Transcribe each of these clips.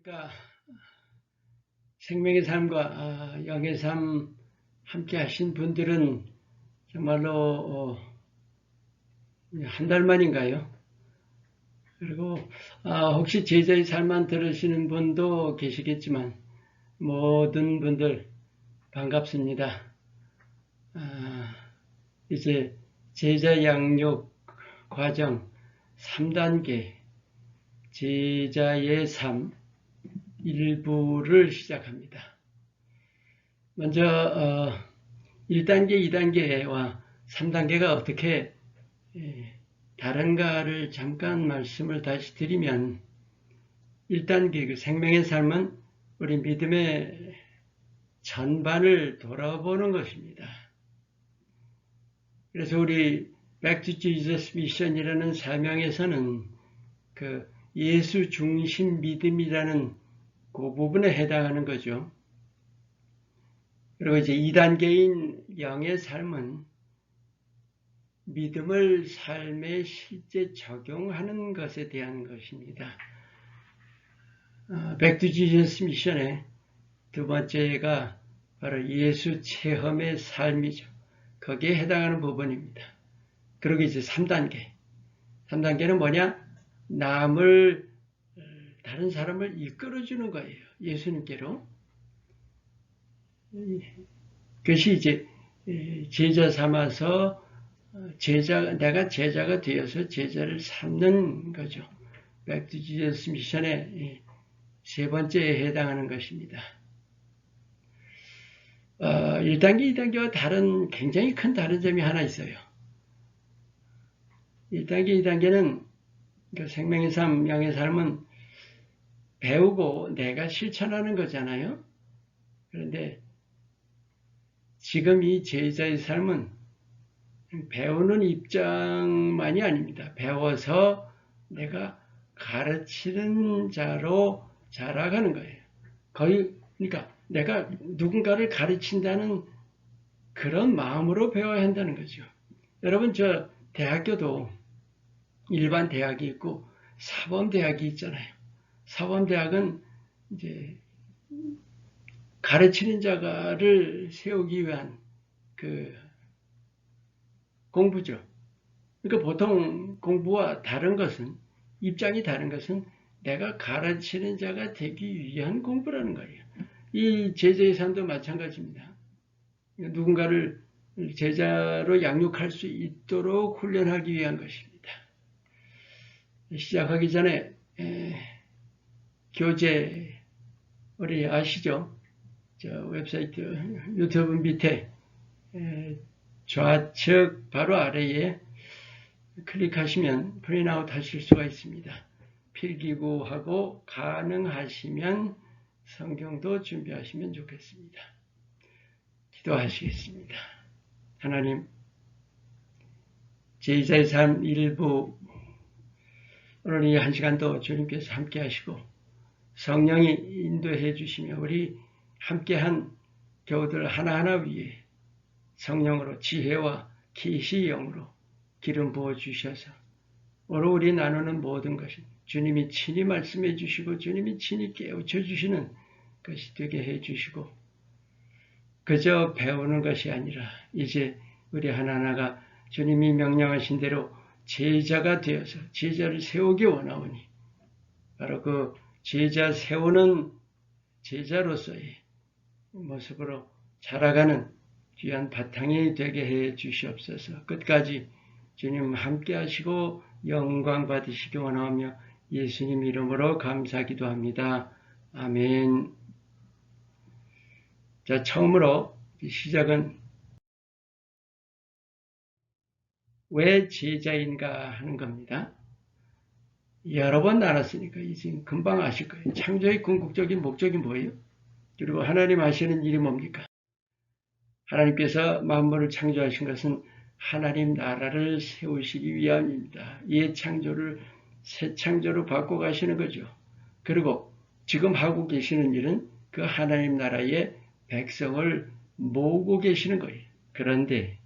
아까 생명의 삶과 영의 삶 함께 하신 분들은 정말로 한 달 만인가요? 그리고 혹시 제자의 삶만 들으시는 분도 계시겠지만 모든 분들 반갑습니다. 이제 제자 양육 과정 3단계 제자의 삶 일부를 시작합니다. 먼저 1단계, 2단계와 3단계가 어떻게 다른가를 잠깐 말씀을 다시 드리면 1단계 그 생명의 삶은 우리 믿음의 전반을 돌아보는 것입니다. 그래서 우리 Back to Jesus Mission이라는 사명에서는 그 예수 중심 믿음이라는 그 부분에 해당하는 거죠. 그리고 이제 2단계인 영의 삶은 믿음을 삶에 실제 적용하는 것에 대한 것입니다. Back to Jesus 미션의 두 번째가 바로 예수 체험의 삶이죠. 거기에 해당하는 부분입니다. 그리고 이제 3단계. 3단계는 뭐냐? 다른 사람을 이끌어주는 거예요. 예수님께로. 그것이 이제 제자 삼아서 내가 제자가 되어서 제자를 삼는 거죠. Back to Jesus 미션의 세 번째에 해당하는 것입니다. 1단계, 2단계와 굉장히 큰 다른 점이 하나 있어요. 1단계, 2단계는 그 생명의 삶, 영의 삶은 배우고 내가 실천하는 거잖아요. 그런데 지금 이 제자의 삶은 배우는 입장만이 아닙니다. 배워서 내가 가르치는 자로 자라가는 거예요. 그러니까 내가 누군가를 가르친다는 그런 마음으로 배워야 한다는 거죠. 여러분, 저 대학교도 일반 대학이 있고 사범대학이 있잖아요. 사범대학은 이제 가르치는 자를 세우기 위한 그 공부죠. 그러니까 보통 공부와 입장이 다른 것은 내가 가르치는 자가 되기 위한 공부라는 거예요. 이 제자의 삶도 마찬가지입니다. 누군가를 제자로 양육할 수 있도록 훈련하기 위한 것입니다. 시작하기 전에 교재 우리 아시죠? 저 웹사이트 유튜브 밑에 좌측 바로 아래에 클릭하시면 프린트아웃 하실 수가 있습니다. 필기구하고 가능하시면 성경도 준비하시면 좋겠습니다. 기도하시겠습니다. 하나님, 제자의 삶 일부 오늘 이 한 시간도 주님께서 함께 하시고 성령이 인도해 주시며 우리 함께한 교우들 하나하나 위에 성령으로 지혜와 계시의 영으로 기름 부어 주셔서 오늘 우리 나누는 모든 것은 주님이 친히 말씀해 주시고 주님이 친히 깨우쳐 주시는 것이 되게 해 주시고 그저 배우는 것이 아니라 이제 우리 하나하나가 주님이 명령하신 대로 제자가 되어서 제자를 세우기 원하오니 바로 그 제자 세우는 제자로서의 모습으로 자라가는 귀한 바탕이 되게 해 주시옵소서. 끝까지 주님 함께 하시고 영광 받으시기 원하며 예수님 이름으로 감사기도 합니다. 아멘. 자, 처음으로 시작은 왜 제자인가 하는 겁니다. 여러 번 나눴으니까 이제 금방 아실 거예요. 창조의 궁극적인 목적이 뭐예요? 그리고 하나님 하시는 일이 뭡니까? 하나님께서 만물을 창조하신 것은 하나님 나라를 세우시기 위함입니다. 옛 창조를 새 창조로 바꿔가시는 거죠. 그리고 지금 하고 계시는 일은 그 하나님 나라의 백성을 모으고 계시는 거예요. 그런데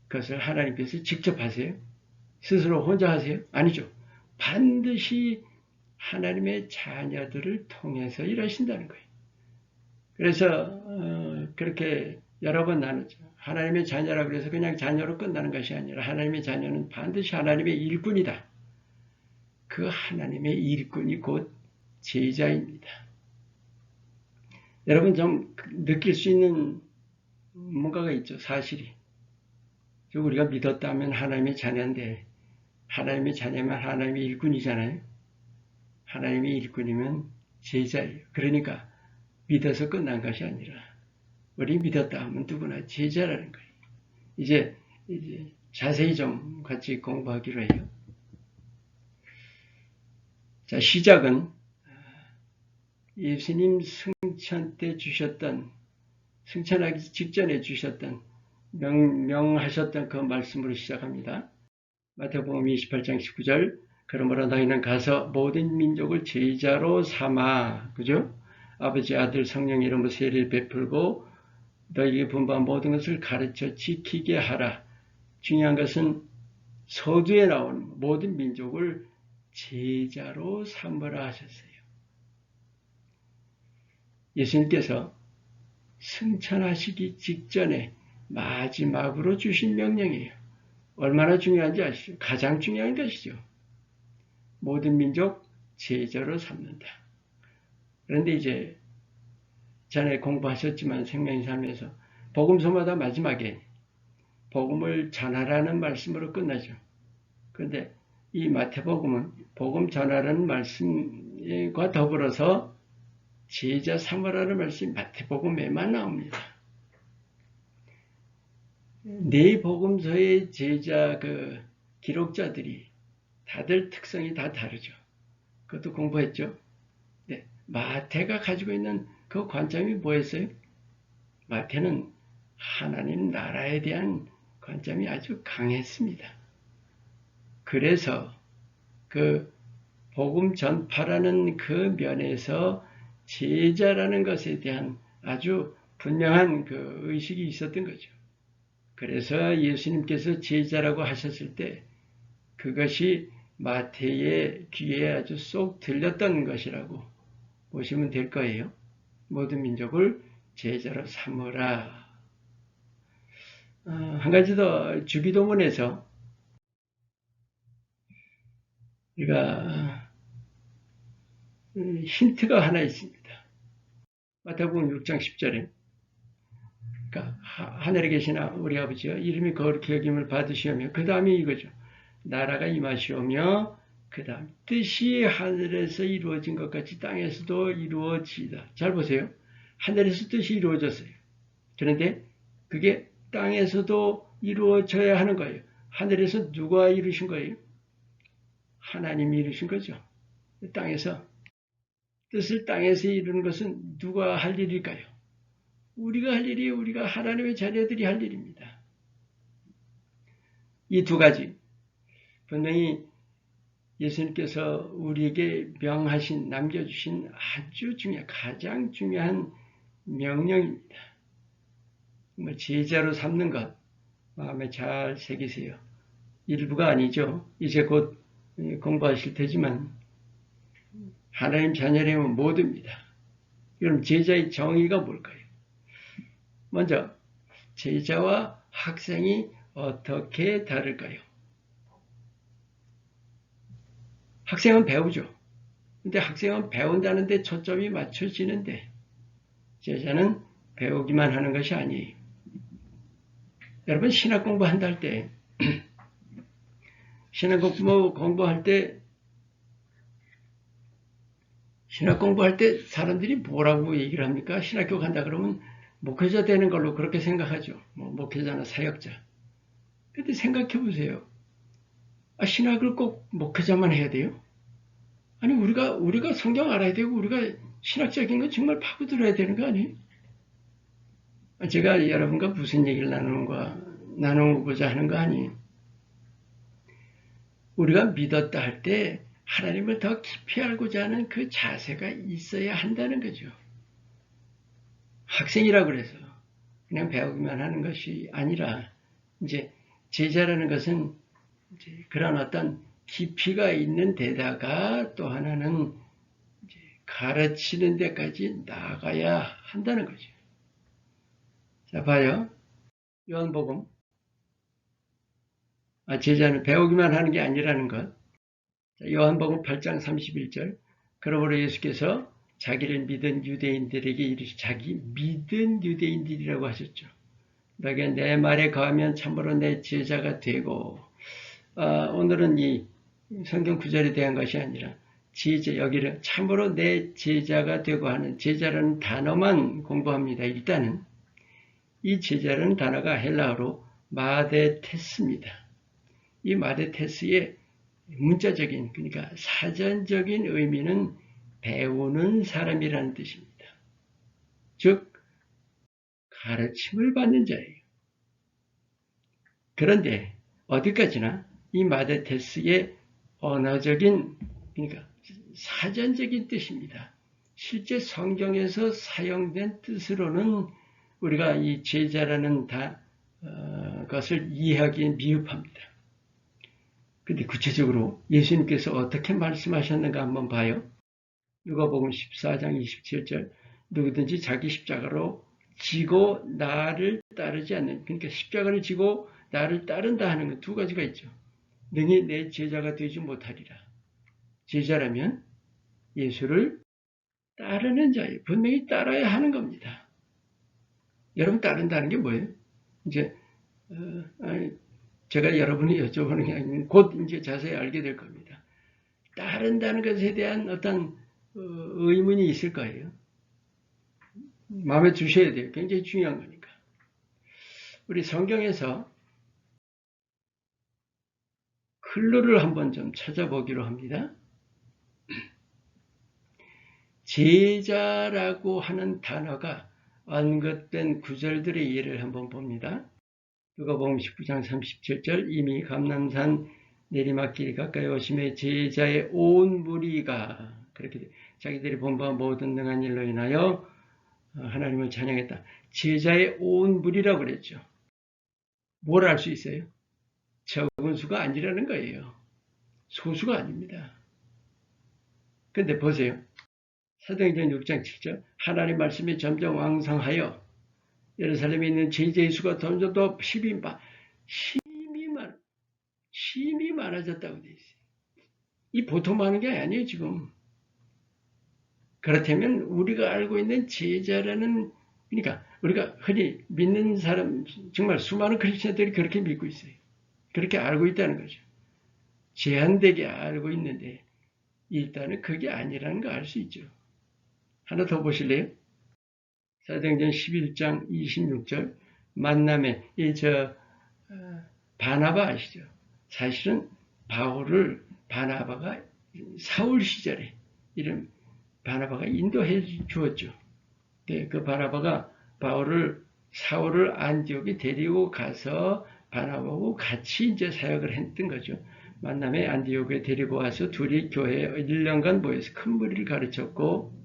그것을 하나님께서 직접 하세요? 스스로 혼자 하세요? 아니죠. 반드시 하나님의 자녀들을 통해서 일하신다는 거예요. 그래서 그렇게 여러 번 나누죠. 하나님의 자녀라고 해서 그냥 자녀로 끝나는 것이 아니라 하나님의 자녀는 반드시 하나님의 일꾼이다. 그 하나님의 일꾼이 곧 제자입니다. 여러분 좀 느낄 수 있는 뭔가가 있죠. 사실이. 우리가 믿었다면 하나님의 자녀인데 하나님의 자녀면 하나님의 일꾼이잖아요. 하나님의 일꾼이면 제자예요. 그러니까 믿어서 끝난 것이 아니라 우리 믿었다 하면 누구나 제자라는 거예요. 이제 자세히 좀 같이 공부하기로 해요. 자, 시작은 예수님 승천 때 주셨던, 승천하기 직전에 주셨던 명하셨던 그 말씀으로 시작합니다. 마태복음 28장 19절 그러므로 너희는 가서 모든 민족을 제자로 삼아, 그죠? 아버지, 아들, 성령 이름으로 세례를 베풀고 너희에게 분부한 모든 것을 가르쳐 지키게 하라. 중요한 것은 서두에 나오는 모든 민족을 제자로 삼으라 하셨어요. 예수님께서 승천하시기 직전에 마지막으로 주신 명령이에요. 얼마나 중요한지 아시죠? 가장 중요한 것이죠. 모든 민족 제자로 삼는다. 그런데 이제 전에 공부하셨지만 생명의 삶에서 복음서마다 마지막에 복음을 전하라는 말씀으로 끝나죠. 그런데 이 마태복음은 복음 전하라는 말씀과 더불어서 제자 삼으라는 말씀이 마태복음에만 나옵니다. 네 복음서의 제자 기록자들이 다들 특성이 다 다르죠. 그것도 공부했죠. 네, 마태가 가지고 있는 그 관점이 뭐였어요? 마태는 하나님 나라에 대한 관점이 아주 강했습니다. 그래서 그 복음 전파라는 그 면에서 제자라는 것에 대한 아주 분명한 그 의식이 있었던 거죠. 그래서 예수님께서 제자라고 하셨을 때 그것이 마태의 귀에 아주 쏙 들렸던 것이라고 보시면 될 거예요. 모든 민족을 제자로 삼으라. 한 가지 더 주기도문에서 우리가 힌트가 하나 있습니다. 마태복음 6장 10절에 그러니까 하늘에 계시나 우리 아버지여 이름이 거룩히 여김을 받으시오며 그 다음에 이거죠. 나라가 임하시오며 그 다음 뜻이 하늘에서 이루어진 것 같이 땅에서도 이루어지다. 잘 보세요. 하늘에서 뜻이 이루어졌어요. 그런데 그게 땅에서도 이루어져야 하는 거예요. 하늘에서 누가 이루신 거예요? 하나님이 이루신 거죠. 땅에서. 뜻을 땅에서 이루는 것은 누가 할 일일까요? 우리가 할 일이 우리가 하나님의 자녀들이 할 일입니다. 이 두 가지 분명히 예수님께서 우리에게 명하신 남겨주신 아주 가장 중요한 명령입니다. 제자로 삼는 것 마음에 잘 새기세요. 일부가 아니죠. 이제 곧 공부하실 테지만 하나님 자녀라면 모두입니다. 그럼 제자의 정의가 뭘까요? 먼저 제자와 학생이 어떻게 다를까요? 학생은 배우죠. 근데 학생은 배운다는 데 초점이 맞춰지는데 제자는 배우기만 하는 것이 아니에요. 여러분 신학 공부한다 할 때 신학 공부할 때 사람들이 뭐라고 얘기를 합니까? 신학교 간다 그러면 목회자 되는 걸로 그렇게 생각하죠. 목회자나 사역자. 근데 생각해 보세요. 신학을 꼭 목회자만 해야 돼요? 아니 우리가 성경 알아야 되고 우리가 신학적인 건 정말 파고들어야 되는 거 아니에요? 제가 여러분과 무슨 얘기를 나누고자 하는 거 아니에요? 우리가 믿었다 할 때 하나님을 더 깊이 알고자 하는 그 자세가 있어야 한다는 거죠. 학생이라고 그래서 그냥 배우기만 하는 것이 아니라 이제 제자라는 것은 이제 그런 어떤 깊이가 있는 데다가 또 하나는 가르치는 데까지 나가야 한다는 거죠. 자, 봐요. 요한복음. 제자는 배우기만 하는 게 아니라는 것. 자, 요한복음 8장 31절. 그러므로 예수께서 자기를 믿은 유대인들에게 이르시 자기 믿은 유대인들이라고 하셨죠. 너희가 내 말에 거하면 참으로 내 제자가 되고 오늘은 이 성경 구절에 대한 것이 아니라 제자, 여기를 참으로 내 제자가 되고 하는 제자라는 단어만 공부합니다. 일단은 이 제자라는 단어가 헬라어로 마데테스입니다. 이 마데테스의 문자적인 그러니까 사전적인 의미는 배우는 사람이라는 뜻입니다. 즉 가르침을 받는 자예요. 그런데 어디까지나 이 마데테스의 언어적인 그러니까 사전적인 뜻입니다. 실제 성경에서 사용된 뜻으로는 우리가 이 제자라는 것을 이해하기엔 미흡합니다. 근데 구체적으로 예수님께서 어떻게 말씀하셨는가 한번 봐요. 누가복음 14장 27절 누구든지 자기 십자가로 지고 나를 따르지 않는 그러니까 십자가를 지고 나를 따른다 하는 건 두 가지가 있죠. 능히 내 제자가 되지 못하리라. 제자라면 예수를 따르는 자예요. 분명히 따라야 하는 겁니다. 여러분 따른다는 게 뭐예요? 이제 제가 여러분이 여쭤보는 게 아니면 곧 이제 자세히 알게 될 겁니다. 따른다는 것에 대한 어떤 의문이 있을 거예요. 마음에 두셔야 돼요. 굉장히 중요한 거니까. 우리 성경에서 클루를 한번 좀 찾아보기로 합니다. 제자라고 하는 단어가 언급된 구절들의 예를 한번 봅니다. 누가복음 19장 37절 이미 감람산 내리막길이 가까이 오심에 제자의 온 무리가 그렇게 자기들이 본 바 모든 능한 일로 인하여 하나님을 찬양했다. 제자의 온 무리라고 그랬죠. 뭘 알 수 있어요? 적은 수가 아니라는 거예요. 소수가 아닙니다. 근데 보세요. 사도행전 6장 7절 하나님 말씀이 점점 왕성하여 예루살렘에 있는 제자의 수가 점점 더 힘이 많아졌다고 되어 있어요. 이 보통 많은 게 아니에요, 지금. 그렇다면 우리가 알고 있는 제자라는 그러니까 우리가 흔히 믿는 사람 정말 수많은 크리스천들이 그렇게 믿고 있어요. 그렇게 알고 있다는 거죠. 제한되게 알고 있는데 일단은 그게 아니라는 거 알 수 있죠. 하나 더 보실래요? 사도행전 11장 26절 만남에 바나바 아시죠? 사실은 바울을 바나바가 사울 시절에 이런 바나바가 인도해 주었죠. 그 바나바가 사울을 안디옥에 데리고 가서 바나바하고 같이 이제 사역을 했던 거죠. 만남에 안디옥에 데리고 와서 둘이 교회에 1년간 모여서 큰 무리를 가르쳤고,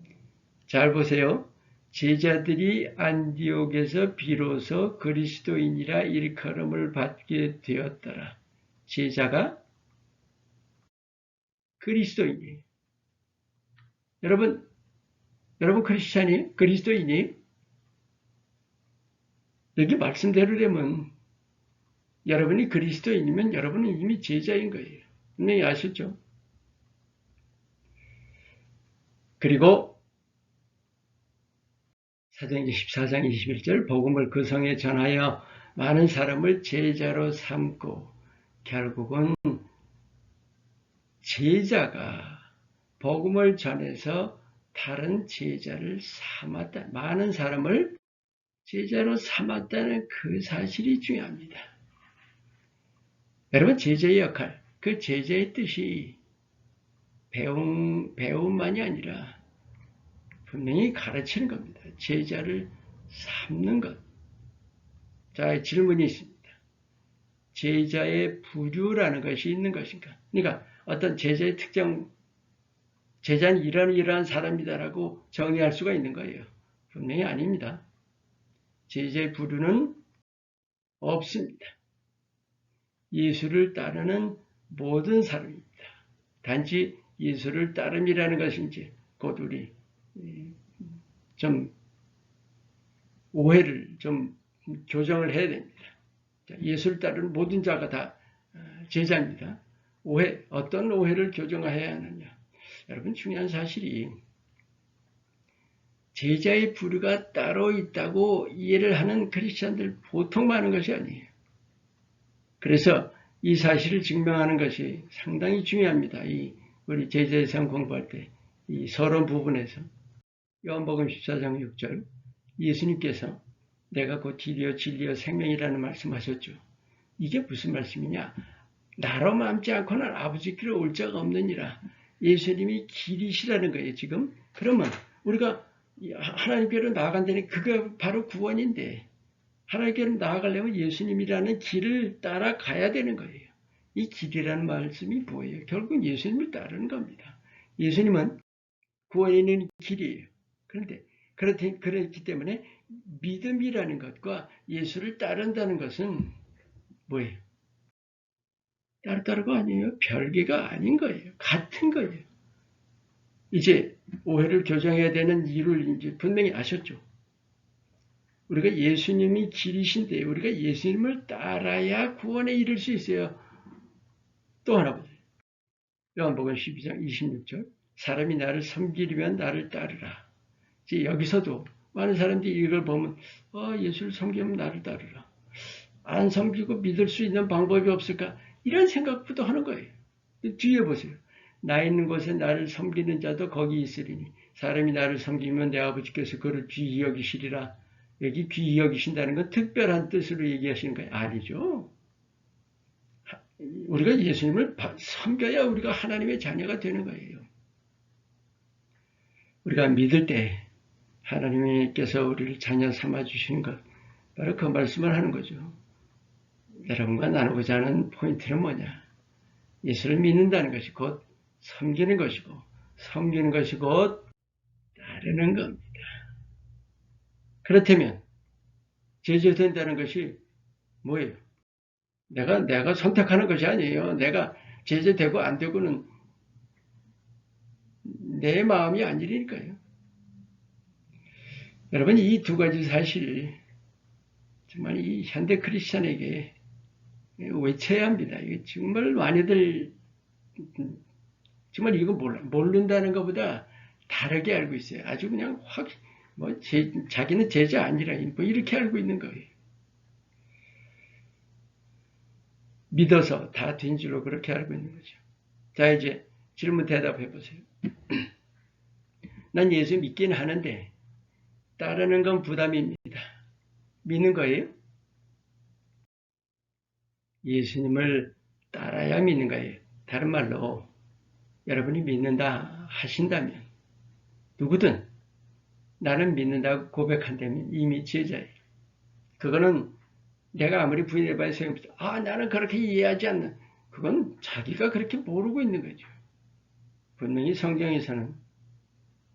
잘 보세요. 제자들이 안디옥에서 비로소 그리스도인이라 일컬음을 받게 되었더라. 제자가 그리스도인이에요. 여러분 크리스찬이 그리스도인이 여기 말씀대로 되면 여러분이 그리스도인이면 여러분은 이미 제자인 거예요. 분명히 아셨죠? 그리고 사도행전 14장 21절 복음을 그 성에 전하여 많은 사람을 제자로 삼고 결국은 제자가 복음을 전해서 다른 제자를 삼았다. 많은 사람을 제자로 삼았다는 그 사실이 중요합니다. 여러분 제자의 역할, 그 제자의 뜻이 배움만이 아니라 분명히 가르치는 겁니다. 제자를 삼는 것. 자, 질문이 있습니다. 제자의 부류라는 것이 있는 것인가? 그러니까 어떤 제자의 특정, 제자는 이러한 사람이다라고 정의할 수가 있는 거예요. 분명히 아닙니다. 제자의 부류는 없습니다. 예수를 따르는 모든 사람입니다. 단지 예수를 따름이라는 것이 이제 곧 우리 좀 오해를 좀 교정을 해야 됩니다. 예수를 따르는 모든 자가 다 제자입니다. 어떤 오해를 교정해야 하느냐. 여러분 중요한 사실이 제자의 부류가 따로 있다고 이해를 하는 크리스찬들 보통 많은 것이 아니에요. 그래서 이 사실을 증명하는 것이 상당히 중요합니다. 우리 제자의 삶 공부할 때 이 서론 부분에서 요한복음 14장 6절 예수님께서 내가 곧 길이요 진리요 생명이라는 말씀하셨죠. 이게 무슨 말씀이냐? 나로 맘지 않고는 아버지께로 올 자가 없느니라. 예수님이 길이시라는 거예요. 지금 그러면 우리가 하나님께로 나아간다니 그게 바로 구원인데 하나님께로 나아가려면 예수님이라는 길을 따라가야 되는 거예요. 이 길이라는 말씀이 뭐예요? 결국 예수님을 따르는 겁니다. 예수님은 구원에 있는 길이에요. 그런데 그렇기 때문에 믿음이라는 것과 예수를 따른다는 것은 뭐예요? 따로따로가 아니에요. 별개가 아닌 거예요. 같은 거예요. 이제 오해를 교정해야 되는 이유를 이제 분명히 아셨죠. 우리가 예수님이 길이신데 우리가 예수님을 따라야 구원에 이를 수 있어요. 또 하나 보세요. 요한복음 12장 26절 사람이 나를 섬기려면 나를 따르라. 이제 여기서도 많은 사람들이 이걸 보면 예수를 섬기면 나를 따르라. 안 섬기고 믿을 수 있는 방법이 없을까? 이런 생각부터 하는 거예요. 뒤에 보세요. 나 있는 곳에 나를 섬기는 자도 거기 있으리니 사람이 나를 섬기면 내 아버지께서 그를 귀히 여기시리라. 여기 귀히 여기신다는 건 특별한 뜻으로 얘기하시는 거예요. 아니죠. 우리가 예수님을 섬겨야 우리가 하나님의 자녀가 되는 거예요. 우리가 믿을 때 하나님께서 우리를 자녀 삼아주시는 것, 바로 그 말씀을 하는 거죠. 여러분과 나누고자 하는 포인트는 뭐냐? 예수를 믿는다는 것이 곧 섬기는 것이고, 섬기는 것이 곧 따르는 겁니다. 그렇다면 제자 된다는 것이 뭐예요? 내가 선택하는 것이 아니에요. 내가 제자 되고 안 되고는 내 마음이 아니니까요. 여러분 이 두 가지 사실 정말 이 현대 크리스천에게 외쳐야 합니다. 이게 정말 많이들 정말 이거 모른다는 것보다 다르게 알고 있어요. 아주 그냥 자기는 제자 아니라 이렇게 알고 있는 거예요. 믿어서 다 된 줄로 그렇게 알고 있는 거죠. 자 이제 질문 대답해 보세요. 난 예수 믿긴 하는데 따르는 건 부담입니다. 믿는 거예요? 예수님을 따라야 믿는 거예요. 다른 말로 여러분이 믿는다 하신다면 누구든 나는 믿는다고 고백한다면 이미 제자예요. 그거는 내가 아무리 부인해봐야 소용없어. 나는 그렇게 이해하지 않는. 그건 자기가 그렇게 모르고 있는 거죠. 분명히 성경에서는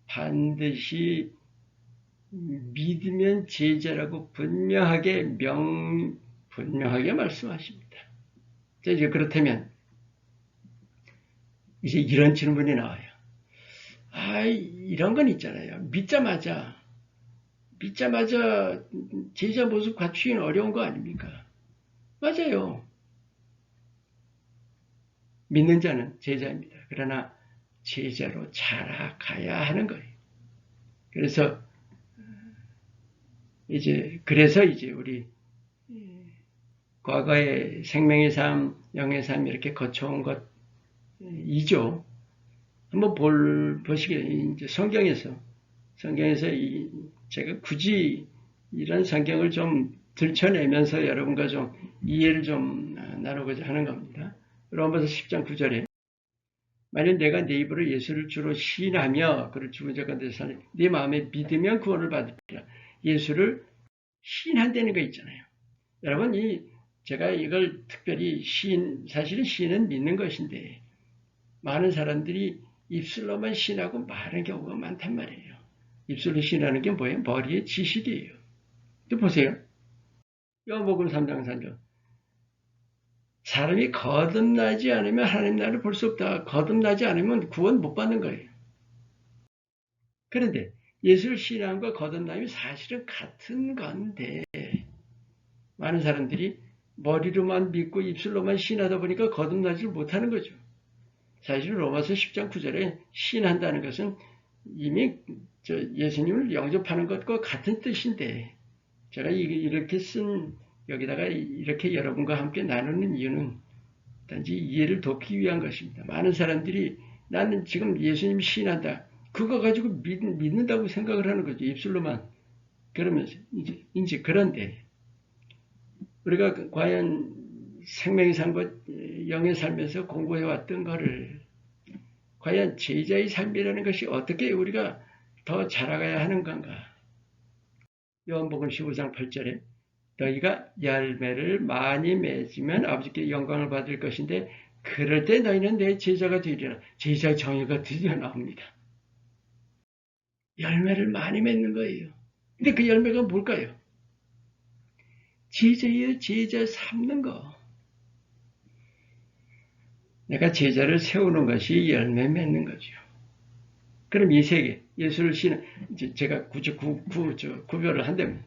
반드시 믿으면 제자라고 분명하게 말씀하십니다. 자, 이제 그렇다면 이제 이런 질문이 나와요. 이런 건 있잖아요. 믿자마자 제자 모습 갖추기는 어려운 거 아닙니까? 맞아요. 믿는 자는 제자입니다. 그러나 제자로 자라가야 하는 거예요. 그래서 이제 우리 과거의 생명의 삶, 영의 삶 이렇게 거쳐온 것이죠. 한번 보시게 이제 성경에서 제가 굳이 이런 성경을 좀 들춰내면서 여러분과 좀 이해를 좀 나누고자 하는 겁니다. 로마서 10장 9절에 만약 내가 내 입으로 예수를 주로 시인하며 그를 죽은 자 가운데 사는 네 마음에 믿으면 구원을 받으리라. 예수를 시인한다는 거 있잖아요. 여러분 제가 이걸 특별히 사실은 시인은 믿는 것인데 많은 사람들이 입술로만 시인하고 말하는 경우가 많단 말이에요. 입술로 시인하는 게 뭐예요? 머리의 지식이에요. 또 보세요. 요한복음 3장 3절 사람이 거듭나지 않으면 하나님 나라를 볼 수 없다. 거듭나지 않으면 구원 못 받는 거예요. 그런데 예수를 신앙과 거듭남이 사실은 같은 건데 많은 사람들이 머리로만 믿고 입술로만 신하다 보니까 거듭나지를 못하는 거죠. 사실 로마서 10장 9절에 신한다는 것은 이미 예수님을 영접하는 것과 같은 뜻인데 제가 이렇게 쓴 여기다가 이렇게 여러분과 함께 나누는 이유는 단지 이해를 돕기 위한 것입니다. 많은 사람들이 나는 지금 예수님 신한다. 그거 가지고 믿는다고 생각을 하는 거죠. 입술로만. 그러면서 이제 그런데 우리가 과연 생명의 삶과 영의 삶에서 공부해왔던 거를 과연 제자의 삶이라는 것이 어떻게 우리가 더 자라가야 하는 건가? 요한복음 15장 8절에 너희가 열매를 많이 맺으면 아버지께 영광을 받을 것인데 그럴 때 너희는 내 제자가 되리라. 제자의 정의가 드디어 나옵니다. 열매를 많이 맺는 거예요. 근데 그 열매가 뭘까요? 제자예요. 제자 삼는 거. 내가 제자를 세우는 것이 열매 맺는 거죠. 그럼 이 세 개, 예수를 제가 굳이 구별을 한다면,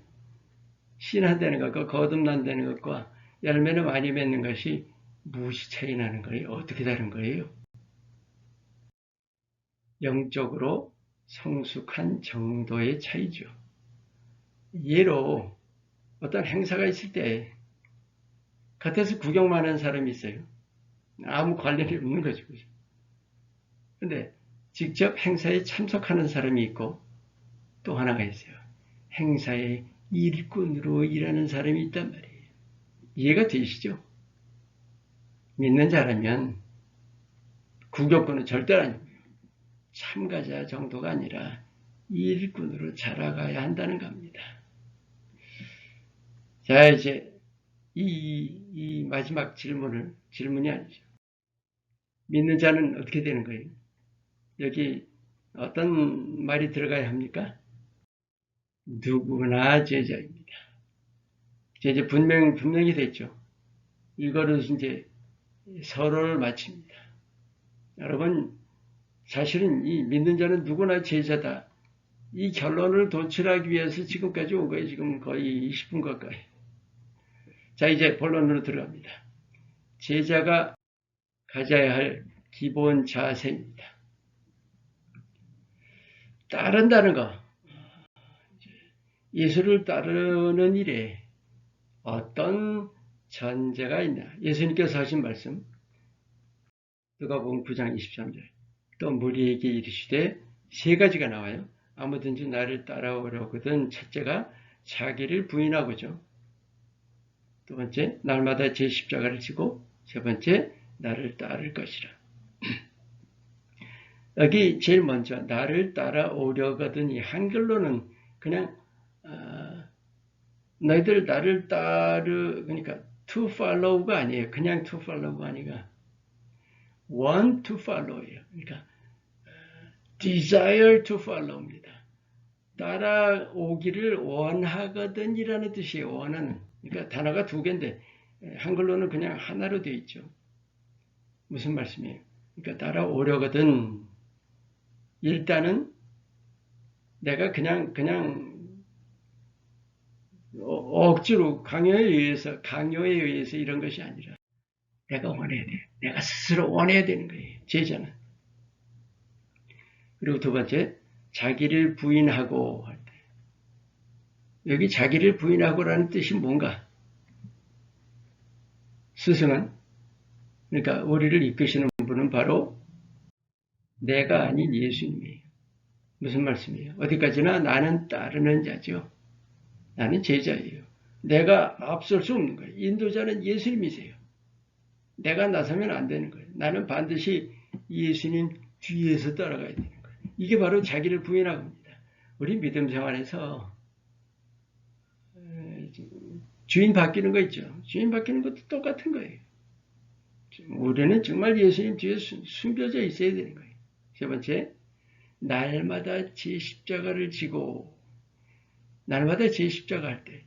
신한다는 것과 거듭난다는 것과 열매를 많이 맺는 것이 무엇이 차이 나는 거예요? 어떻게 다른 거예요? 영적으로 성숙한 정도의 차이죠. 예로 어떤 행사가 있을 때 겉에서 구경만 하는 사람이 있어요. 아무 관련이 없는 거죠. 근데 직접 행사에 참석하는 사람이 있고 또 하나가 있어요. 행사에 일꾼으로 일하는 사람이 있단 말이에요. 이해가 되시죠? 믿는 자라면 구경꾼은 절대 아닙니다. 참가자 정도가 아니라 일꾼으로 자라가야 한다는 겁니다. 자, 이제 이 마지막 질문이 아니죠. 믿는 자는 어떻게 되는 거예요? 여기 어떤 말이 들어가야 합니까? 누구나 제자입니다. 이제 분명히 됐죠. 이거를 이제 서로를 마칩니다. 여러분, 사실은 이 믿는 자는 누구나 제자다. 이 결론을 도출하기 위해서 지금까지 온 거예요. 지금 거의 20분 가까이. 자, 이제 본론으로 들어갑니다. 제자가 가져야 할 기본 자세입니다. 따른다는 거. 예수를 따르는 일에 어떤 전제가 있냐. 예수님께서 하신 말씀. 누가복음 9장 23절. 또 무리에게 이르시되 세 가지가 나와요. 아무든지 나를 따라오려거든 첫째가 자기를 부인하고죠. 두 번째, 날마다 제 십자가를 지고 세 번째, 나를 따를 것이라. 여기 제일 먼저 나를 따라오려거든 이 한글로는 그냥 너희들 나를 그러니까 to follow가 아니에요. 그냥 to follow가 아니라 want to follow예요. 그러니까 desire to follow입니다. 따라오기를 원하거든이라는 뜻이에요. 원하는. 그러니까 단어가 두 개인데 한글로는 그냥 하나로 되어 있죠. 무슨 말씀이에요? 그러니까 따라오려거든. 일단은 내가 그냥 억지로 강요에 의해서 이런 것이 아니라 내가 원해야 돼. 내가 스스로 원해야 되는 거예요. 제자는. 그리고 두 번째, 자기를 부인하고 할 때. 여기 자기를 부인하고라는 뜻이 뭔가? 스승은, 그러니까 우리를 이끄시는 분은 바로 내가 아닌 예수님이에요. 무슨 말씀이에요? 어디까지나 나는 따르는 자죠. 나는 제자예요. 내가 앞설 수 없는 거예요. 인도자는 예수님이세요. 내가 나서면 안 되는 거예요. 나는 반드시 예수님 뒤에서 따라가야 되는 거예요. 이게 바로 자기를 부인하고 합니다. 우리 믿음 생활에서 주인 바뀌는 거 있죠. 주인 바뀌는 것도 똑같은 거예요. 우리는 정말 예수님 뒤에 숨겨져 있어야 되는 거예요. 세 번째, 날마다 제 십자가를 지고 날마다 제 십자가 할 때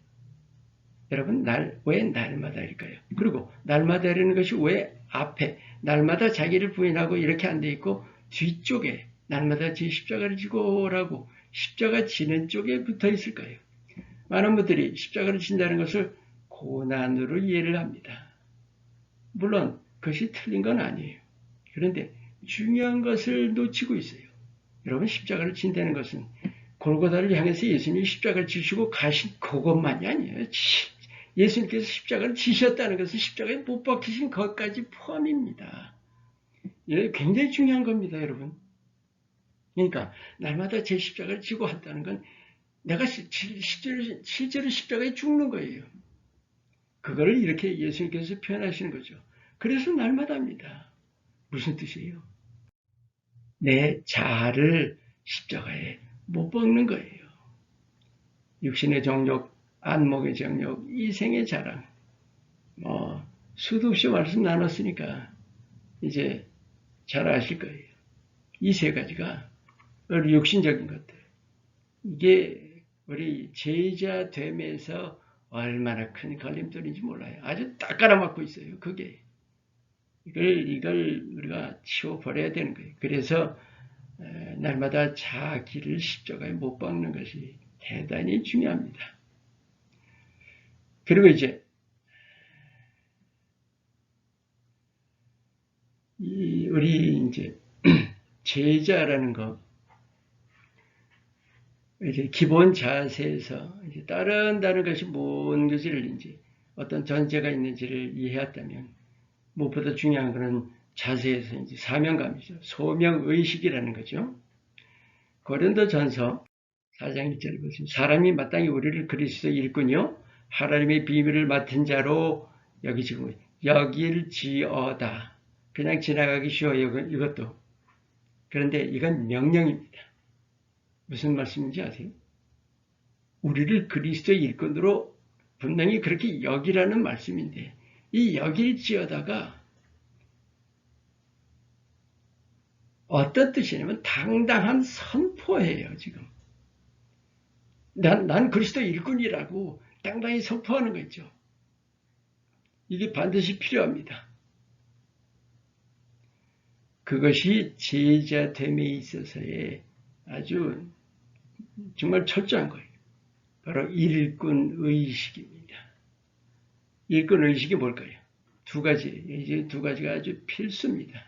여러분, 왜 날마다일까요? 그리고 날마다라는 것이 왜 앞에, 날마다 자기를 부인하고 이렇게 안 돼 있고, 뒤쪽에, 날마다 제 십자가를 지고 오라고, 십자가 지는 쪽에 붙어 있을까요? 많은 분들이 십자가를 진다는 것을 고난으로 이해를 합니다. 물론, 그것이 틀린 건 아니에요. 그런데 중요한 것을 놓치고 있어요. 여러분, 십자가를 진다는 것은 골고다를 향해서 예수님이 십자가를 지시고 가신 그것만이 아니에요. 예수님께서 십자가를 지셨다는 것은 십자가에 못 박히신 것까지 포함입니다. 이게 굉장히 중요한 겁니다, 여러분. 그러니까 날마다 제 십자가를 지고 한다는 건 내가 실제로 십자가에 죽는 거예요. 그거를 이렇게 예수님께서 표현하시는 거죠. 그래서 날마다입니다. 무슨 뜻이에요? 내 자아를 십자가에 못 박는 거예요. 육신의 정욕, 안목의 정욕, 이생의 자랑, 수도 없이 말씀 나눴으니까 이제 잘 아실 거예요. 이 세 가지가 우리 육신적인 것들. 이게 우리 제자 됨에서 얼마나 큰 걸림돌인지 몰라요. 아주 딱 깔아막고 있어요. 그게. 이걸 우리가 치워버려야 되는 거예요. 그래서 날마다 자기를 십자가에 못 박는 것이 대단히 중요합니다. 그리고 이제 우리 이제 제자라는 거 이제 기본 자세에서 이제 따른다는 것이 뭔지를 이제 어떤 전제가 있는지를 이해했다면 무엇보다 중요한 것은 자세에서 이제 사명감이죠. 소명의식이라는 거죠. 고린도전서 4장 1절을 보시면 사람이 마땅히 우리를 그리스도의 일꾼이요 하나님의 비밀을 맡은 자로 여기지고 여길지어다. 그냥 지나가기 쉬워요. 이것도. 그런데 이건 명령입니다. 무슨 말씀인지 아세요? 우리를 그리스도의 일꾼으로 분명히 그렇게 여기라는 말씀인데 이 여길지어다가 어떤 뜻이냐면 당당한 선포예요. 지금. 난 그리스도 일꾼이라고 당당히 선포하는 거죠. 이게 반드시 필요합니다. 그것이 제자됨에 있어서의 아주 정말 철저한 거예요. 바로 일꾼의식입니다. 일꾼의식이 뭘까요? 이제 두 가지가 아주 필수입니다.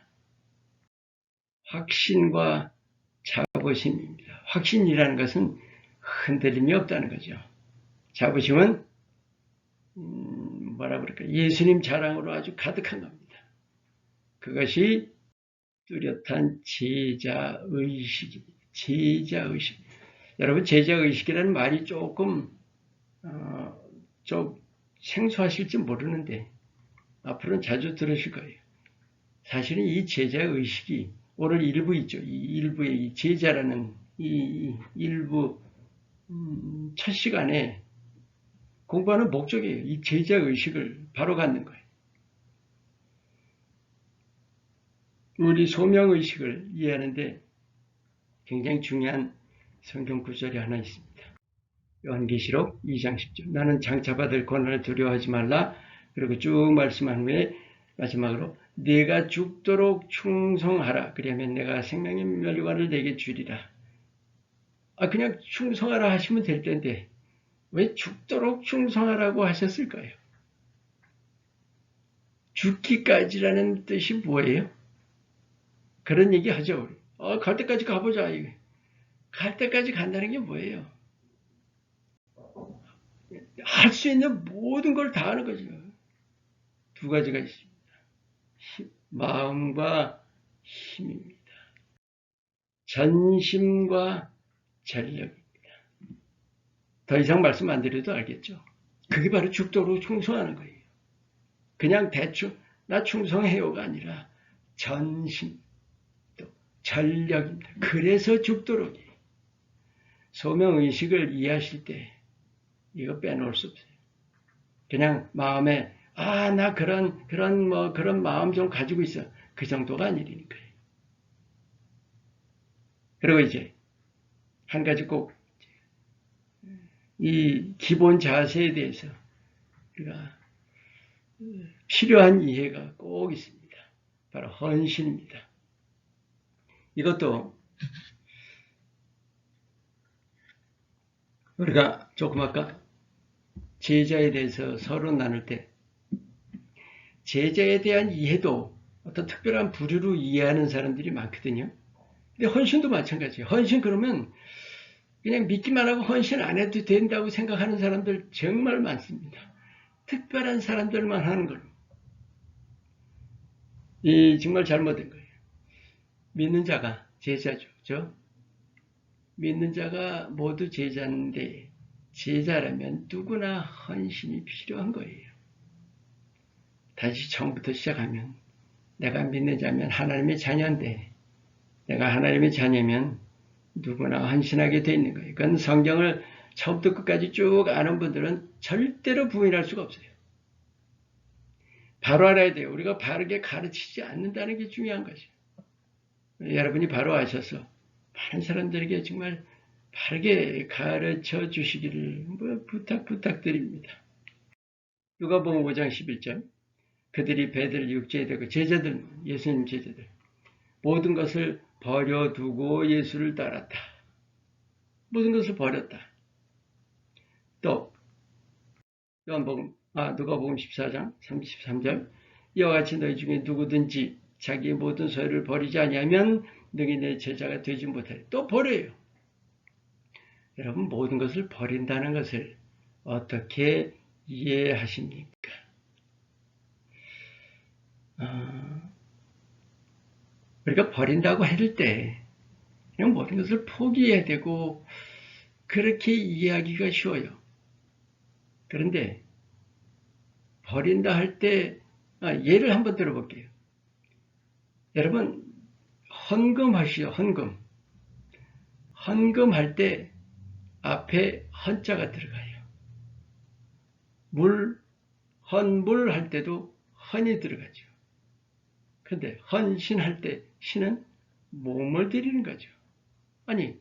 확신과 자부심입니다. 확신이라는 것은 흔들림이 없다는 거죠. 자부심은 뭐라 그럴까? 예수님 자랑으로 아주 가득한 겁니다. 그것이 뚜렷한 제자의식입니다. 제자의식. 여러분 제자의식이라는 말이 조금 좀 생소하실지 모르는데 앞으로는 자주 들으실 거예요. 사실은 이 제자의식이 오늘 일부 있죠. 이 일부의 이 제자라는 이 일부 첫 시간에 공부하는 목적이에요. 이 제자의식을 바로 갖는 거예요. 우리 소명의식을 이해하는데 굉장히 중요한 성경 구절이 하나 있습니다. 요한계시록 2장 10절. 나는 장차받을 고난을 두려워하지 말라. 그리고 쭉 말씀한 후에 마지막으로 네가 죽도록 충성하라. 그러면 내가 생명의 멸류관을 내게 주리라. 그냥 충성하라 하시면 될 텐데 왜 죽도록 충성하라고 하셨을까요? 죽기까지라는 뜻이 뭐예요? 그런 얘기 하죠. 갈 때까지 가보자. 갈 때까지 간다는 게 뭐예요? 할 수 있는 모든 걸 다 하는 거죠. 두 가지가 있습니다. 마음과 힘입니다. 전심과 전력입니다. 더 이상 말씀 안 드려도 알겠죠? 그게 바로 죽도록 충성하는 거예요. 그냥 대충 나 충성해요가 아니라 전심, 또 전력입니다. 그래서 죽도록이에요. 소명의식을 이해하실 때 이거 빼놓을 수 없어요. 그냥 마음에 나 그런 마음 좀 가지고 있어. 그 정도가 아니니까요. 그리고 이제 한 가지 꼭 이 기본 자세에 대해서 우리가 필요한 이해가 꼭 있습니다. 바로 헌신입니다. 이것도 우리가 조금 아까 제자에 대해서 서론 나눌 때 제자에 대한 이해도 어떤 특별한 부류로 이해하는 사람들이 많거든요. 근데 헌신도 마찬가지예요. 헌신 그러면 그냥 믿기만 하고 헌신 안 해도 된다고 생각하는 사람들 정말 많습니다. 특별한 사람들만 하는 걸. 이 정말 잘못된 거예요. 믿는 자가 제자죠. 그죠? 믿는 자가 모두 제자인데 제자라면 누구나 헌신이 필요한 거예요. 다시 처음부터 시작하면 내가 믿는 자면 하나님의 자녀인데 내가 하나님의 자녀면 누구나 헌신하게 돼 있는 거예요. 그건 성경을 처음부터 끝까지 쭉 아는 분들은 절대로 부인할 수가 없어요. 바로 알아야 돼요. 우리가 바르게 가르치지 않는다는 게 중요한 거죠. 여러분이 바로 아셔서 많은 사람들에게 정말 바르게 가르쳐 주시기를 부탁드립니다. 누가복음 5장 11절 그들이 배들 육지에 대고 제자들, 예수님 제자들 모든 것을 버려두고 예수를 따랐다. 모든 것을 버렸다. 또 누가복음 14장 33절 이와 같이 너희 중에 누구든지 자기의 모든 소유를 버리지 아니하면 능히 내 제자가 되지 못하리. 또 버려요. 여러분 모든 것을 버린다는 것을 어떻게 이해하십니까? 우리가 버린다고 할 때 그냥 모든 것을 포기해야 되고 그렇게 이해하기가 쉬워요. 그런데 버린다 할 때 예를 한번 들어볼게요. 여러분 헌금하시죠. 헌금할 때 앞에 헌자가 들어가요. 헌물 할 때도 헌이 들어가죠. 그런데 헌신할 때 신은 몸을 드리는 거죠. 아니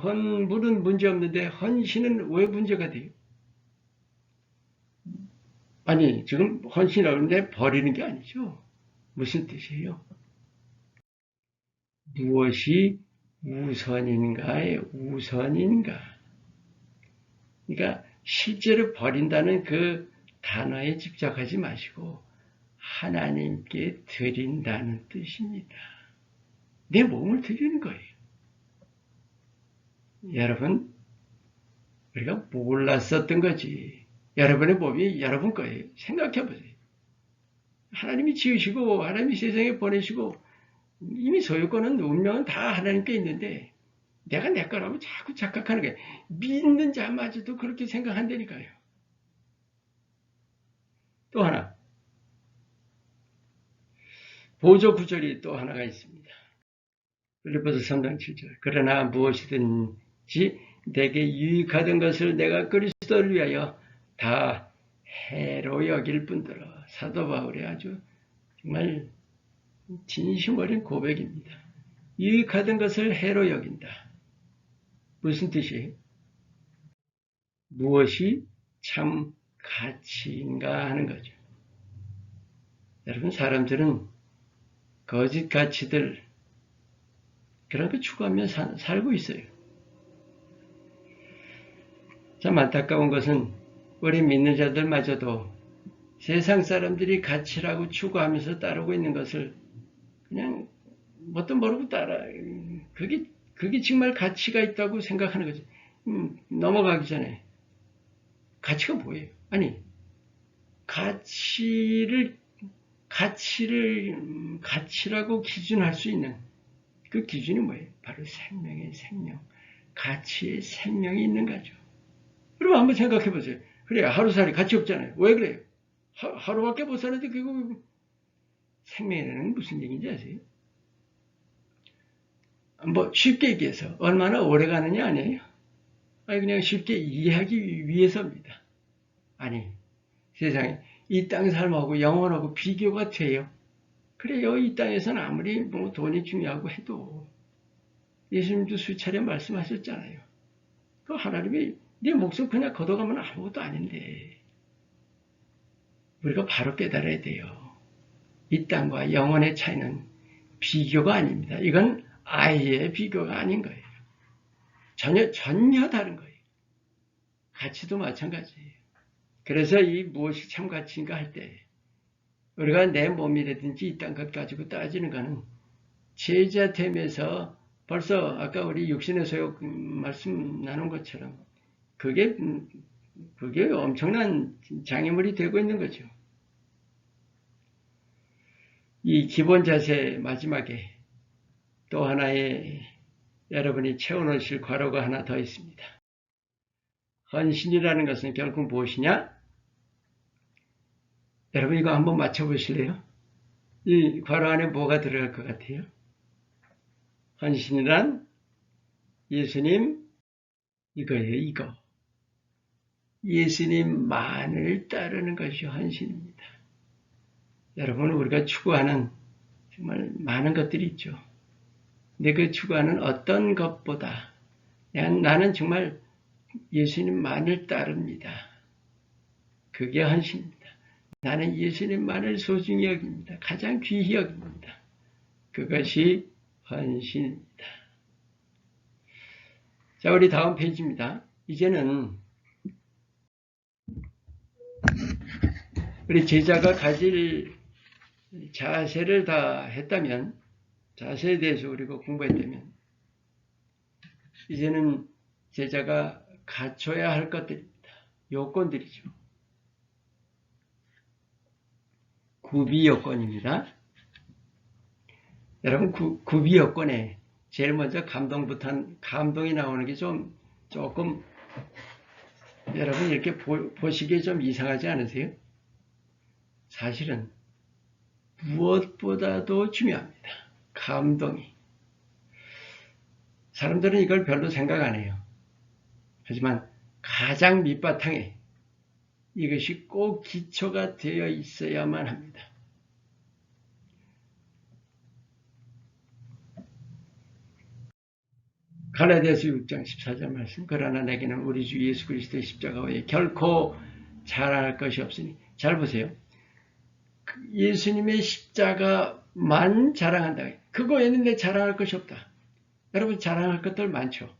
헌물은 문제없는데 헌신은 왜 문제가 돼요? 아니 지금 헌신이라고 하는데 버리는 게 아니죠. 무슨 뜻이에요? 무엇이 우선인가의 우선인가? 그러니까 실제로 버린다는 그 단어에 집착하지 마시고 하나님께 드린다는 뜻입니다. 내 몸을 드리는 거예요. 여러분, 우리가 몰랐었던 거지. 여러분의 몸이 여러분 거예요. 생각해 보세요. 하나님이 지으시고 하나님이 세상에 보내시고 이미 소유권은 운명은 다 하나님께 있는데 내가 내 거라고 자꾸 착각하는 거예요. 믿는 자마저도 그렇게 생각한다니까요. 또 하나 보조 구절이 또 하나가 있습니다. 빌립보서 3장 7절 그러나 무엇이든지 내게 유익하던 것을 내가 그리스도를 위하여 다 해로 여길 뿐더러 사도 바울의 아주 정말 진심 어린 고백입니다. 유익하던 것을 해로 여긴다. 무슨 뜻이에요? 무엇이 참 가치인가 하는 거죠. 여러분 사람들은 거짓 가치들 그런 거 추구하며 살고 있어요. 참 안타까운 것은 우리 믿는 자들마저도 세상 사람들이 가치라고 추구하면서 따르고 있는 것을 그냥 뭣도 모르고 따라 그게 정말 가치가 있다고 생각하는 거지. 넘어가기 전에 가치가 뭐예요? 아니 가치라고 기준할 수 있는 그 기준이 뭐예요? 바로 생명의 생명, 가치의 생명이 있는 거죠. 그럼 한번 생각해 보세요. 그래요. 하루살이 가치 없잖아요. 왜 그래요? 하루밖에 못 사는데 그거 생명이라는 무슨 얘기인지 아세요? 뭐 쉽게 얘기해서 얼마나 오래 가느냐 아니에요? 아니 그냥 쉽게 이해하기 위해서입니다. 아니 세상에 이 땅 삶하고 영원하고 비교가 돼요. 그래요. 이 땅에서는 아무리 뭐 돈이 중요하고 해도 예수님도 수차례 말씀하셨잖아요. 그 하나님이 네 목숨 그냥 걷어가면 아무것도 아닌데 우리가 바로 깨달아야 돼요. 이 땅과 영혼의 차이는 비교가 아닙니다. 이건 아예 비교가 아닌 거예요. 전혀 다른 거예요. 가치도 마찬가지예요. 그래서 이 무엇이 참 가치인가 할 때 우리가 내 몸이라든지 이 땅 것 가지고 따지는 거는 제자됨에서 벌써 아까 우리 육신의 소욕 말씀 나눈 것처럼 그게 엄청난 장애물이 되고 있는 거죠. 이 기본 자세 마지막에 또 하나의 여러분이 채워놓으실 괄호가 하나 더 있습니다. 헌신이라는 것은 결국 무엇이냐? 여러분 이거 한번 맞춰보실래요? 이 괄호 안에 뭐가 들어갈 것 같아요? 헌신이란 예수님 이거예요. 이거. 예수님만을 따르는 것이 헌신입니다. 여러분 우리가 추구하는 정말 많은 것들이 있죠. 근데 그 추구하는 어떤 것보다 나는 정말 예수님만을 따릅니다. 그게 헌신입니다. 나는 예수님만을 소중히 여깁니다. 가장 귀히 여깁니다. 그것이 헌신입니다. 자, 우리 다음 페이지입니다. 이제는 우리 제자가 가질 자세를 다 했다면, 자세에 대해서 우리가 공부했다면, 이제는 제자가 갖춰야 할 것들입니다. 요건들이죠. 구비 요건입니다. 여러분, 구비 요건에 제일 먼저 감동이 나오는 게 조금, 여러분 이렇게 보시기에 좀 이상하지 않으세요? 사실은 무엇보다도 중요합니다. 감동이. 사람들은 이걸 별로 생각 안 해요. 하지만 가장 밑바탕에 이것이 꼭 기초가 되어 있어야만 합니다. 갈라디아서 6장 14절 말씀. 그러나 내게는 우리 주 예수 그리스도의 십자가 외에 결코 자랑할 것이 없으니. 잘 보세요. 예수님의 십자가만 자랑한다. 그거 외에는 자랑할 것이 없다. 여러분 자랑할 것들 많죠.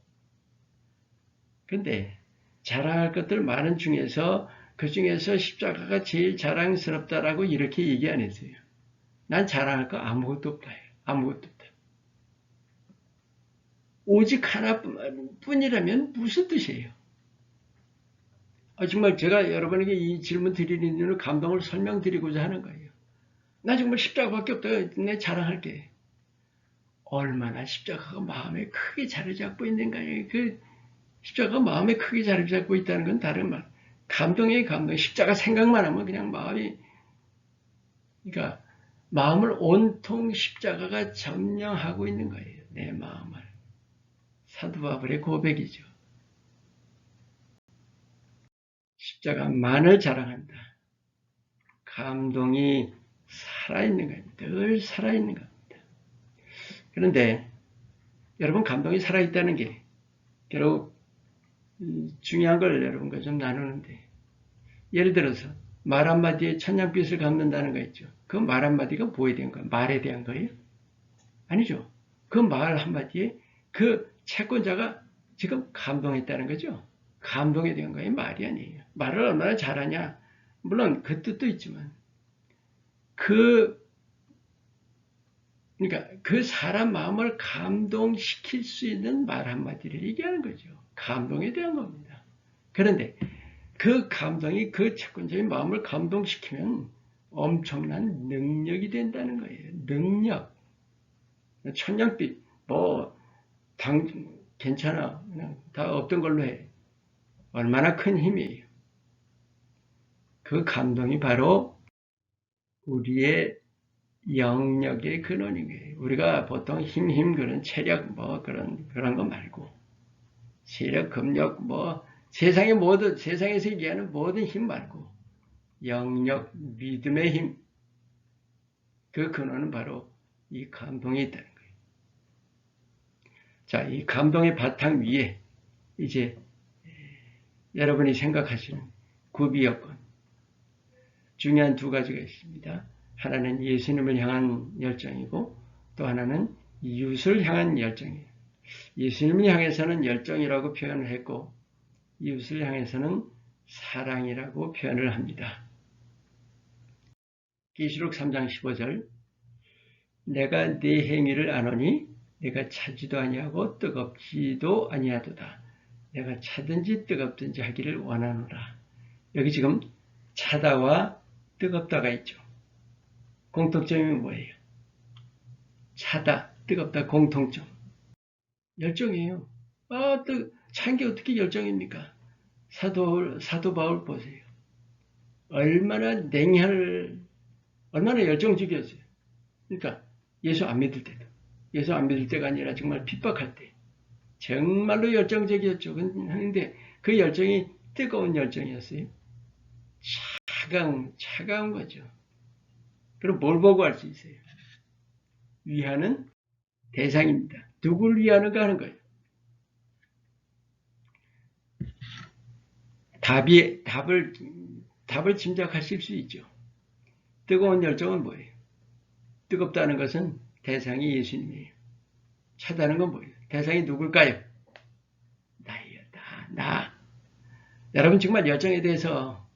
근데 자랑할 것들 많은 중에서 그 중에서 십자가가 제일 자랑스럽다라고 이렇게 얘기 안 했어요. 난 자랑할 거 아무것도 없다. 아무것도 없다. 오직 하나뿐이라면 무슨 뜻이에요? 정말 제가 여러분에게 이 질문 드리는 이유는 감동을 설명드리고자 하는 거예요. 나 정말 십자가밖에 없다. 내 자랑할게. 얼마나 십자가가 마음에 크게 자리 잡고 있는가요? 그 십자가가 마음에 크게 자리 잡고 있다는 건 다른 말. 감동이에요, 감동. 십자가 생각만 하면 그냥 그러니까 마음을 온통 십자가가 점령하고 있는 거예요. 내 마음을. 사도 바울의 고백이죠. 십자가만을 자랑한다. 감동이 살아있는 겁니다. 늘 살아있는 겁니다. 그런데 여러분 감동이 살아있다는 게 결국 중요한 걸 여러분과 좀 나누는데 예를 들어서 말 한마디에 천냥빛을 갚는다는 거 있죠. 그 말 한마디가 뭐에 대한 거예요? 말에 대한 거예요? 아니죠. 그 말 한마디에 그 채권자가 지금 감동했다는 거죠. 감동에 대한 거예요. 말이 아니에요. 말을 얼마나 잘하냐. 물론 그 뜻도 있지만 그러니까 그 사람 마음을 감동시킬 수 있는 말 한마디를 얘기하는 거죠. 감동에 대한 겁니다. 그런데 그 감동이 그 채권자의 마음을 감동시키면 엄청난 능력이 된다는 거예요. 능력. 천냥빛, 괜찮아. 그냥 다 없던 걸로 해. 얼마나 큰 힘이에요. 그 감동이 바로 우리의 영역의 근원인 거예요. 우리가 보통 그런 체력, 그런 거 말고, 체력, 금력, 세상에서 얘기하는 모든 힘 말고, 영역, 믿음의 힘, 그 근원은 바로 이 감동이 있다는 거예요. 자, 이 감동의 바탕 위에 이제 여러분이 생각하시는 구비 여건. 중요한 두 가지가 있습니다. 하나는 예수님을 향한 열정이고 또 하나는 이웃을 향한 열정이에요. 예수님을 향해서는 열정이라고 표현을 했고 이웃을 향해서는 사랑이라고 표현을 합니다. 계시록 3장 15절 내가 네 행위를 아노니 내가 차지도 아니하고 뜨겁지도 아니하도다. 내가 차든지 뜨겁든지 하기를 원하노라. 여기 지금 차다와 뜨겁다가 있죠. 공통점이 뭐예요? 차다, 뜨겁다, 공통점. 열정이에요. 찬 게 어떻게 열정입니까? 사도 바울 보세요. 얼마나 얼마나 열정적이었어요. 그러니까 예수 안 믿을 때도. 예수 안 믿을 때가 아니라 정말 핍박할 때. 정말로 열정적이었죠. 그런데 그 열정이 뜨거운 열정이었어요. 차가운 거죠. 그럼 뭘 보고 알 수 있어요? 위하는 대상입니다. 누굴 위하는가 하는 거예요. 답을 짐작하실 수 있죠. 뜨거운 열정은 뭐예요? 뜨겁다는 것은 대상이 예수님이에요. 차다는 건 뭐예요? 대상이 누굴까요? 나예요. 나. 여러분 정말 열정에 대해서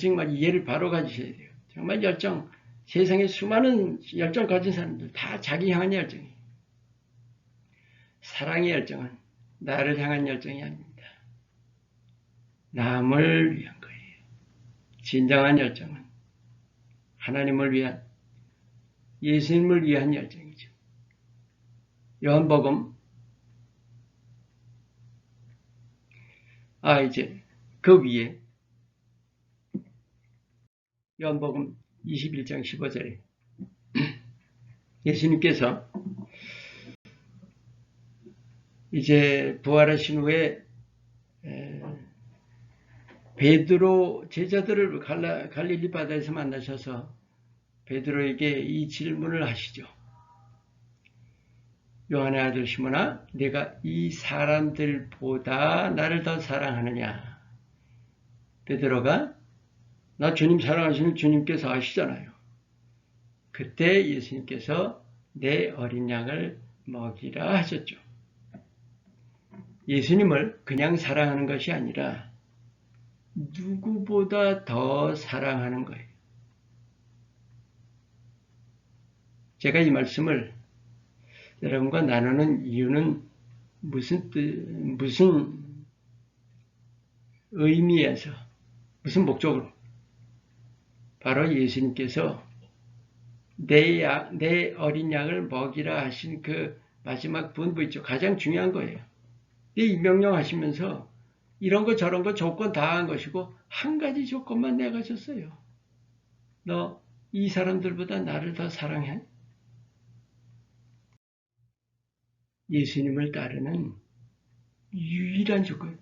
정말 이해를 바로 가지셔야 돼요. 정말 세상에 수많은 열정 가진 사람들 다 자기 향한 열정이에요. 사랑의 열정은 나를 향한 열정이 아닙니다. 남을 위한 거예요. 진정한 열정은 하나님을 위한, 예수님을 위한 열정이죠. 요한복음, 이제 그 위에 요한복음 21장 15절에 예수님께서 이제 부활하신 후에 베드로 제자들을 갈릴리 바다에서 만나셔서 베드로에게 이 질문을 하시죠. 요한의 아들 시몬아, 내가 이 사람들보다 나를 더 사랑하느냐? 베드로가 나 주님 사랑하시는 주님께서 아시잖아요. 그때 예수님께서 내 어린 양을 먹이라 하셨죠. 예수님을 그냥 사랑하는 것이 아니라 누구보다 더 사랑하는 거예요. 제가 이 말씀을 여러분과 나누는 이유는 무슨 의미에서, 무슨 목적으로? 바로 예수님께서 내 어린 양을 먹이라 하신 그 마지막 분부 있죠. 가장 중요한 거예요. 이 명령 하시면서 이런 거 저런 거 조건 다 한 것이고 한 가지 조건만 내가셨어요. 너 이 사람들보다 나를 더 사랑해? 예수님을 따르는 유일한 조건.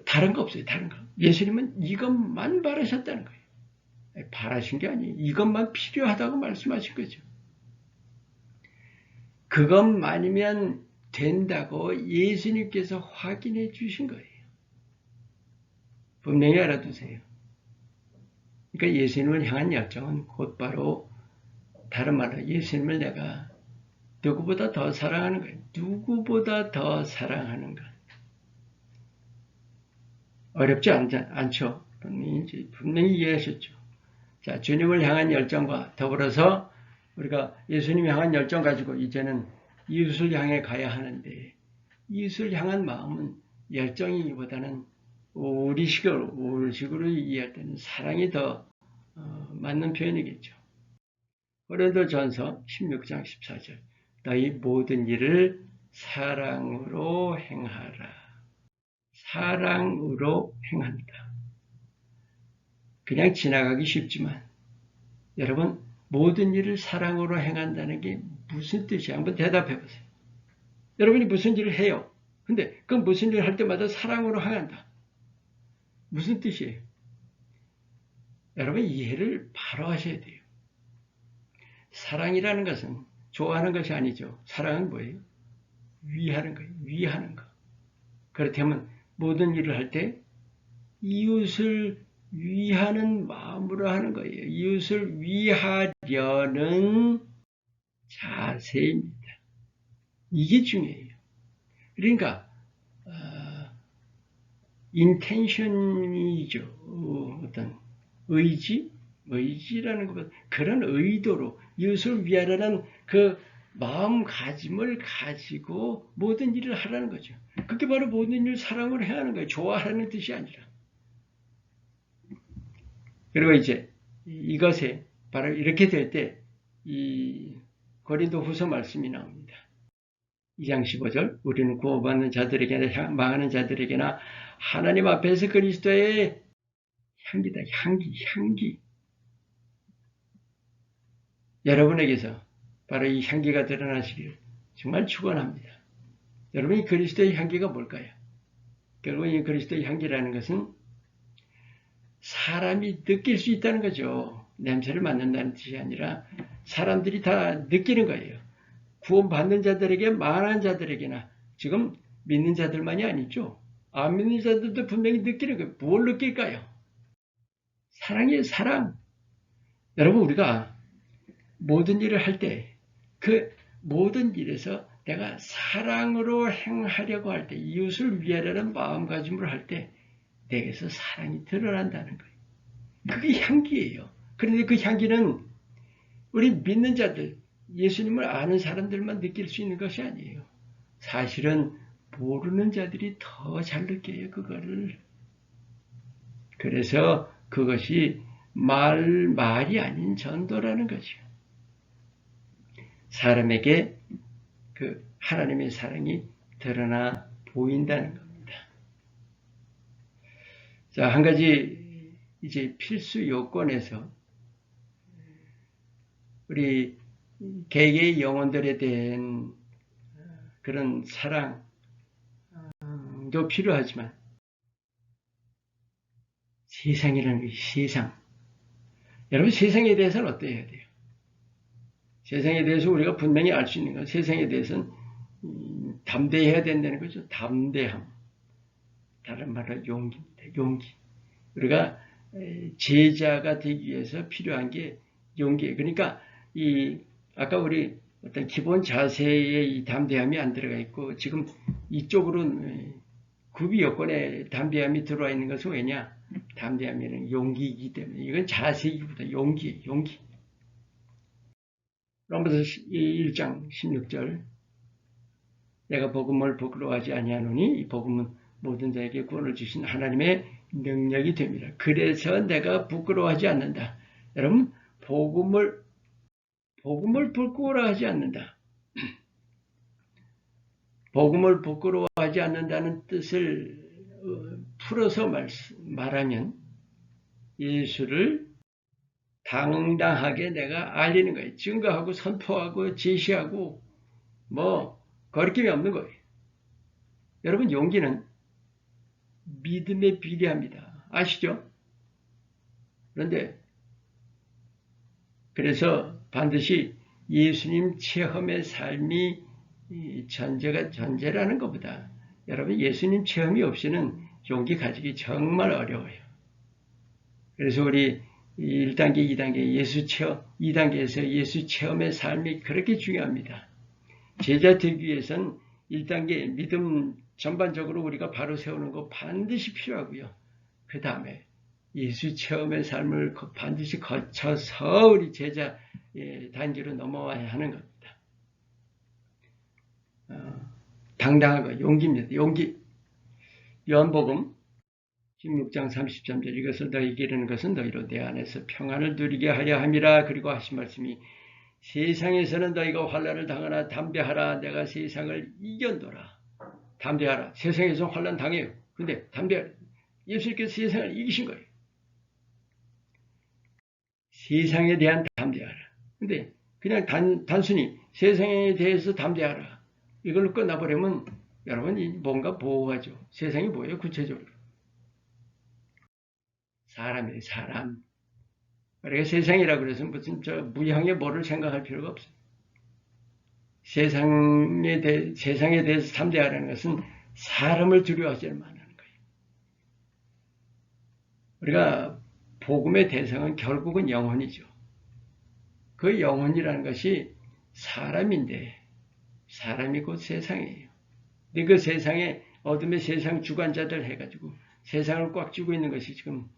다른 거 없어요. 다른 거. 예수님은 이것만 바라셨다는 거예요. 바라신 게 아니에요. 이것만 필요하다고 말씀하신 거죠. 그것만이면 된다고 예수님께서 확인해 주신 거예요. 분명히 알아두세요. 그러니까 예수님을 향한 열정은 곧바로 다른 말로 예수님을 내가 누구보다 더 사랑하는 거예요. 누구보다 더 사랑하는 것. 어렵지 않죠? 분명히 이해하셨죠? 자, 주님을 향한 열정과 더불어서 우리가 예수님을 향한 열정 가지고 이제는 이웃을 향해 가야 하는데 이웃을 향한 마음은 열정이기보다는 우리식으로 이해할 때는 사랑이 더 맞는 표현이겠죠. 고린도전서 16장 14절 너희 모든 일을 사랑으로 행하라. 사랑으로 행한다. 그냥 지나가기 쉽지만 여러분 모든 일을 사랑으로 행한다는 게 무슨 뜻이야? 한번 대답해 보세요. 여러분이 무슨 일을 해요? 근데 그 무슨 일을 할 때마다 사랑으로 행한다. 무슨 뜻이에요? 여러분 이해를 바로 하셔야 돼요. 사랑이라는 것은 좋아하는 것이 아니죠. 사랑은 뭐예요? 위하는 거예요. 위하는 거. 그렇다면 모든 일을 할 때 이웃을 위하는 마음으로 하는 거예요. 이웃을 위하려는 자세입니다. 이게 중요해요. 그러니까 인텐션이죠. 어떤 의지라는 것보다 그런 의도로 이웃을 위하라는 그 마음가짐을 가지고 모든 일을 하라는 거죠. 그게 바로 모든 일을 사랑으로 해야 하는 거예요. 좋아하라는 뜻이 아니라. 그리고 이제 이것에 바로 이렇게 될 때 이 고린도 후서 말씀이 나옵니다. 2장 15절 우리는 구원받는 자들에게나 망하는 자들에게나 하나님 앞에서 그리스도의 향기다. 향기. 여러분에게서 바로 이 향기가 드러나시길 정말 축원합니다. 여러분이 그리스도의 향기가 뭘까요? 결국 이 그리스도의 향기라는 것은 사람이 느낄 수 있다는 거죠. 냄새를 맡는다는 뜻이 아니라 사람들이 다 느끼는 거예요. 구원받는 자들에게 망하는 자들에게나 지금 믿는 자들만이 아니죠. 안 믿는 자들도 분명히 느끼는 거예요. 뭘 느낄까요? 사랑이에요. 사랑. 여러분 우리가 모든 일을 할 때 그 모든 일에서 내가 사랑으로 행하려고 할 때 이웃을 위하려는 마음가짐으로 할 때 내게서 사랑이 드러난다는 거예요. 그게 향기예요. 그런데 그 향기는 우리 믿는 자들, 예수님을 아는 사람들만 느낄 수 있는 것이 아니에요. 사실은 모르는 자들이 더 잘 느껴요. 그거를. 그래서 그것이 말이 아닌 전도라는 거죠. 사람에게 그 하나님의 사랑이 드러나 보인다는 겁니다. 자, 한 가지 이제 필수 요건에서 우리 개개의 영혼들에 대한 그런 사랑도 필요하지만 세상이라는 게 세상. 여러분 세상에 대해서는 어떠해야 돼요? 세상에 대해서 우리가 분명히 알 수 있는 건 세상에 대해서는 담대해야 된다는 거죠. 담대함. 다른 말로 용기입니다. 용기. 우리가 제자가 되기 위해서 필요한 게 용기예요. 그러니까 아까 우리 어떤 기본 자세에 이 담대함이 안 들어가 있고 지금 이쪽으로는 구비 여건에 담대함이 들어와 있는 것은 왜냐? 담대함에는 용기이기 때문에 이건 자세이기보다 용기예요. 용기. 로마서 1장 16절 내가 복음을 부끄러워하지 아니하노니 이 복음은 모든 자에게 구원을 주신 하나님의 능력이 됩니다. 그래서 내가 부끄러워하지 않는다. 여러분 복음을 부끄러워하지 않는다. 복음을 부끄러워하지 않는다는 뜻을 풀어서 말하면 예수를 당당하게 내가 알리는 거예요. 증거하고 선포하고 제시하고 거리낌이 없는 거예요. 여러분 용기는 믿음에 비례합니다. 아시죠? 그래서 반드시 예수님 체험의 삶이 전제라는 것보다 여러분 예수님 체험이 없이는 용기 가지기 정말 어려워요. 그래서 우리 1단계, 2단계 예수 체험, 2단계에서 예수 체험의 삶이 그렇게 중요합니다. 제자 되기 위해서는 1단계 믿음 전반적으로 우리가 바로 세우는 거 반드시 필요하고요. 그 다음에 예수 체험의 삶을 반드시 거쳐서 우리 제자 단계로 넘어와야 하는 겁니다. 당당하고 용기입니다. 용기. 요한복음 16장 33절 이것을 너희에게 이르는 것은 너희로 내 안에서 평안을 누리게 하려 함이라. 그리고 하신 말씀이 세상에서는 너희가 환난을 당하나 담대하라. 내가 세상을 이겼노라. 담대하라. 세상에서 환난 당해요. 근데 담대하라. 예수님께서 세상을 이기신 거예요. 세상에 대한 담대하라. 근데 그냥 단순히 세상에 대해서 담대하라. 이걸로 끝나버리면 여러분이 뭔가 보호하죠. 세상이 뭐예요? 구체적으로. 사람이에요. 사람. 그러니까 세상이라고 그래서 무슨 무형의 뭐를 생각할 필요가 없어요. 세상에 대해서 담대하라는 것은 사람을 두려워하지 말라는 거예요. 우리가 복음의 대상은 결국은 영혼이죠. 그 영혼이라는 것이 사람인데 사람이 곧 세상이에요. 근데 그 세상에 어둠의 세상 주관자들 해가지고 세상을 꽉 쥐고 있는 것이 지금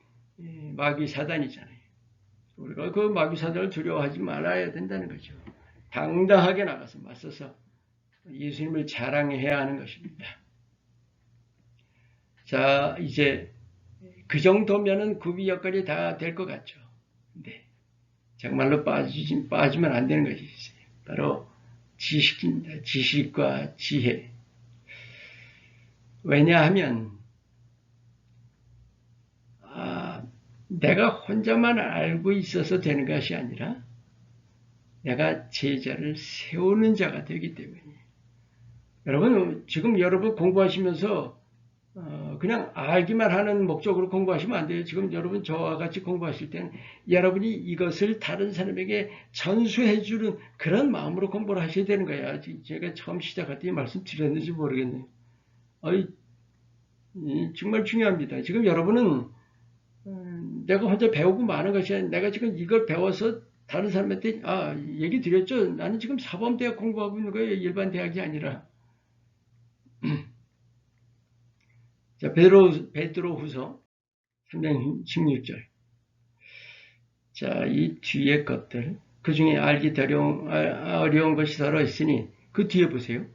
마귀 사단이잖아요. 우리가 그 마귀 사단을 두려워하지 말아야 된다는 거죠. 당당하게 나가서 맞서서 예수님을 자랑해야 하는 것입니다. 자, 이제 그 정도면은 구비 역할이 다 될 것 같죠. 근데 정말로 빠지면 안 되는 것이 있어요. 바로 지식입니다. 지식과 지혜. 왜냐하면 내가 혼자만 알고 있어서 되는 것이 아니라 내가 제자를 세우는 자가 되기 때문에 여러분 지금 여러분 공부하시면서 그냥 알기만 하는 목적으로 공부하시면 안 돼요. 지금 여러분 저와 같이 공부하실 때는 여러분이 이것을 다른 사람에게 전수해주는 그런 마음으로 공부를 하셔야 되는 거야. 제가 처음 시작할 때 말씀드렸는지 모르겠네요. 정말 중요합니다. 지금 여러분은 내가 혼자 배우고 마는 것이 아니라 내가 지금 이걸 배워서 다른 사람한테 얘기 드렸죠. 나는 지금 사범대학 공부하고 있는 거예요. 일반 대학이 아니라. 자, 베드로후서 3장 16절. 자, 이 뒤에 것들 그 중에 알기 어려운 것이 더러 있으니 그 뒤에 보세요.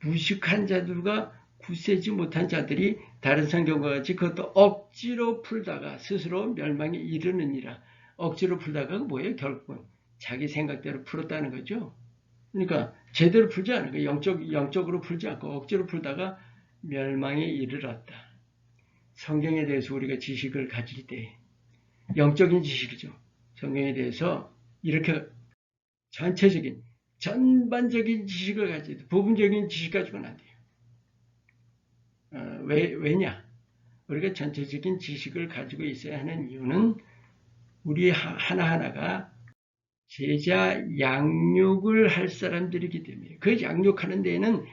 무식한 자들과 굳세지 못한 자들이 다른 성경과 같이 그것도 억지로 풀다가 스스로 멸망에 이르느니라. 억지로 풀다가 뭐예요? 결국은 자기 생각대로 풀었다는 거죠. 그러니까 제대로 풀지 않은 거예요. 영적으로 풀지 않고 억지로 풀다가 멸망에 이르렀다. 성경에 대해서 우리가 지식을 가질 때 영적인 지식이죠. 성경에 대해서 이렇게 전체적인 전반적인 지식을 가져야 돼. 부분적인 지식 가지고는 안 돼요. 왜냐? 우리가 전체적인 지식을 가지고 있어야 하는 이유는 우리 하나하나가 제자 양육을 할 사람들이기 때문에 그 양육하는 데에는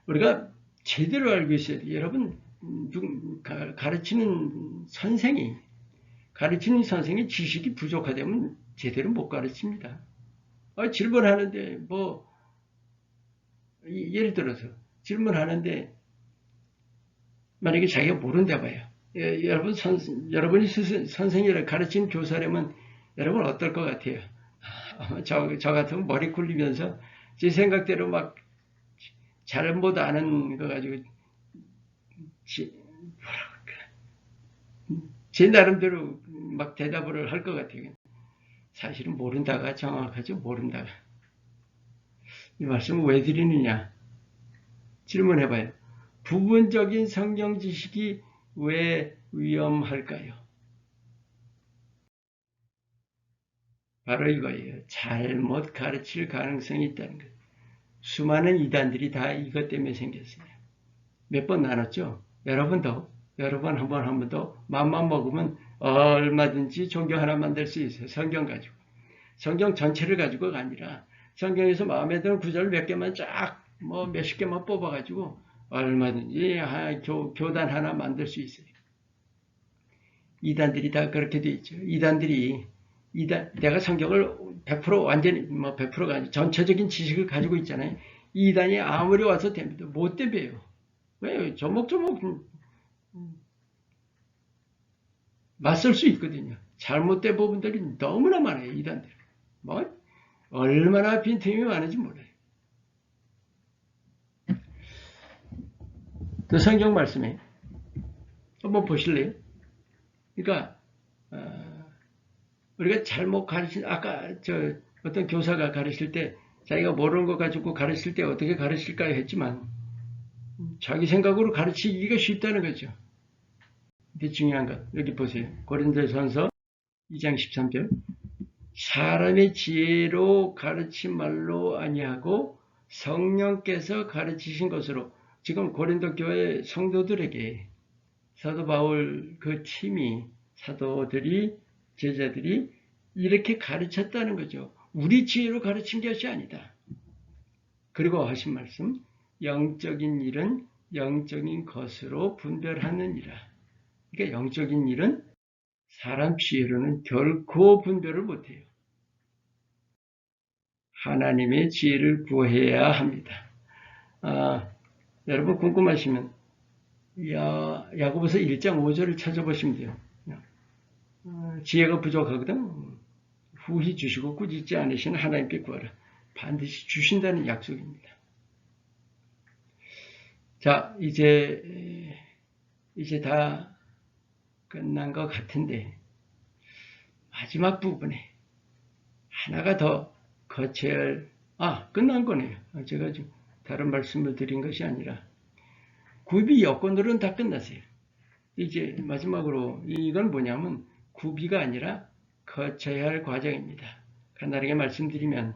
우리가 제대로 알고 있어야 돼요. 여러분 가르치는 선생이 지식이 부족하다면 제대로 못 가르칩니다. 질문하는데 예를 들어서 질문하는데 만약에 자기가 모른다 봐요. 여러분이 선생님을 가르치는 교사라면 여러분 어떨 것 같아요? 저 같으면 머리 굴리면서 제 생각대로 막 잘못 아는 거 가지고 제 나름대로 막 대답을 할 것 같아요. 사실은 모른다가 정확하죠. 모른다가. 이 말씀을 왜 드리느냐? 질문해봐요. 부분적인 성경 지식이 왜 위험할까요? 바로 이거예요. 잘못 가르칠 가능성이 있다는 거예요. 수많은 이단들이 다 이것 때문에 생겼어요. 몇 번 나눴죠? 여러분 한 번 더 맘만 먹으면 얼마든지 종교 하나 만들 수 있어요. 성경 가지고. 성경 전체를 가지고가 아니라 성경에서 마음에 드는 구절 몇 개만 몇십 개만 뽑아가지고 얼마든지 교단 하나 만들 수 있어요. 이단들이 다 그렇게 돼 있죠. 내가 성경을 100% 완전히 100%가 아니라 전체적인 지식을 가지고 있잖아요. 이단이 아무리 와서 됩니다. 못 대배요. 왜? 조목조목 맞설 수 있거든요. 잘못된 부분들이 너무나 많아요. 이단들. 얼마나 빈틈이 많은지 몰라요. 그 성경 말씀에 한번 보실래요? 그러니까 우리가 잘못 아까 어떤 교사가 가르칠 때 자기가 모르는 거 가지고 가르칠 때 어떻게 가르칠까 했지만 자기 생각으로 가르치기가 쉽다는 거죠. 근데 중요한 것 여기 보세요. 고린도전서 2장 13절 사람의 지혜로 가르친 말로 아니하고 성령께서 가르치신 것으로 지금 고린도 교회 성도들에게 사도 바울 그 팀이 사도들이 제자들이 이렇게 가르쳤다는 거죠. 우리 지혜로 가르친 것이 아니다. 그리고 하신 말씀 영적인 일은 영적인 것으로 분별하느니라. 그러니까 영적인 일은 사람 지혜로는 결코 분별을 못해요. 하나님의 지혜를 구해야 합니다. 여러분 궁금하시면 야고보서 1장 5절을 찾아보시면 돼요. 지혜가 부족하거든 후히 주시고 꾸짖지 않으시는 하나님께 구하라. 반드시 주신다는 약속입니다. 자, 이제 다 끝난 것 같은데 마지막 부분에 하나가 더 거쳐야 할, 끝난 거네요. 제가 좀 다른 말씀을 드린 것이 아니라 구비 여건으로는 다 끝났어요. 이제 마지막으로 이건 뭐냐면 구비가 아니라 거쳐야 할 과정입니다. 간단하게 말씀드리면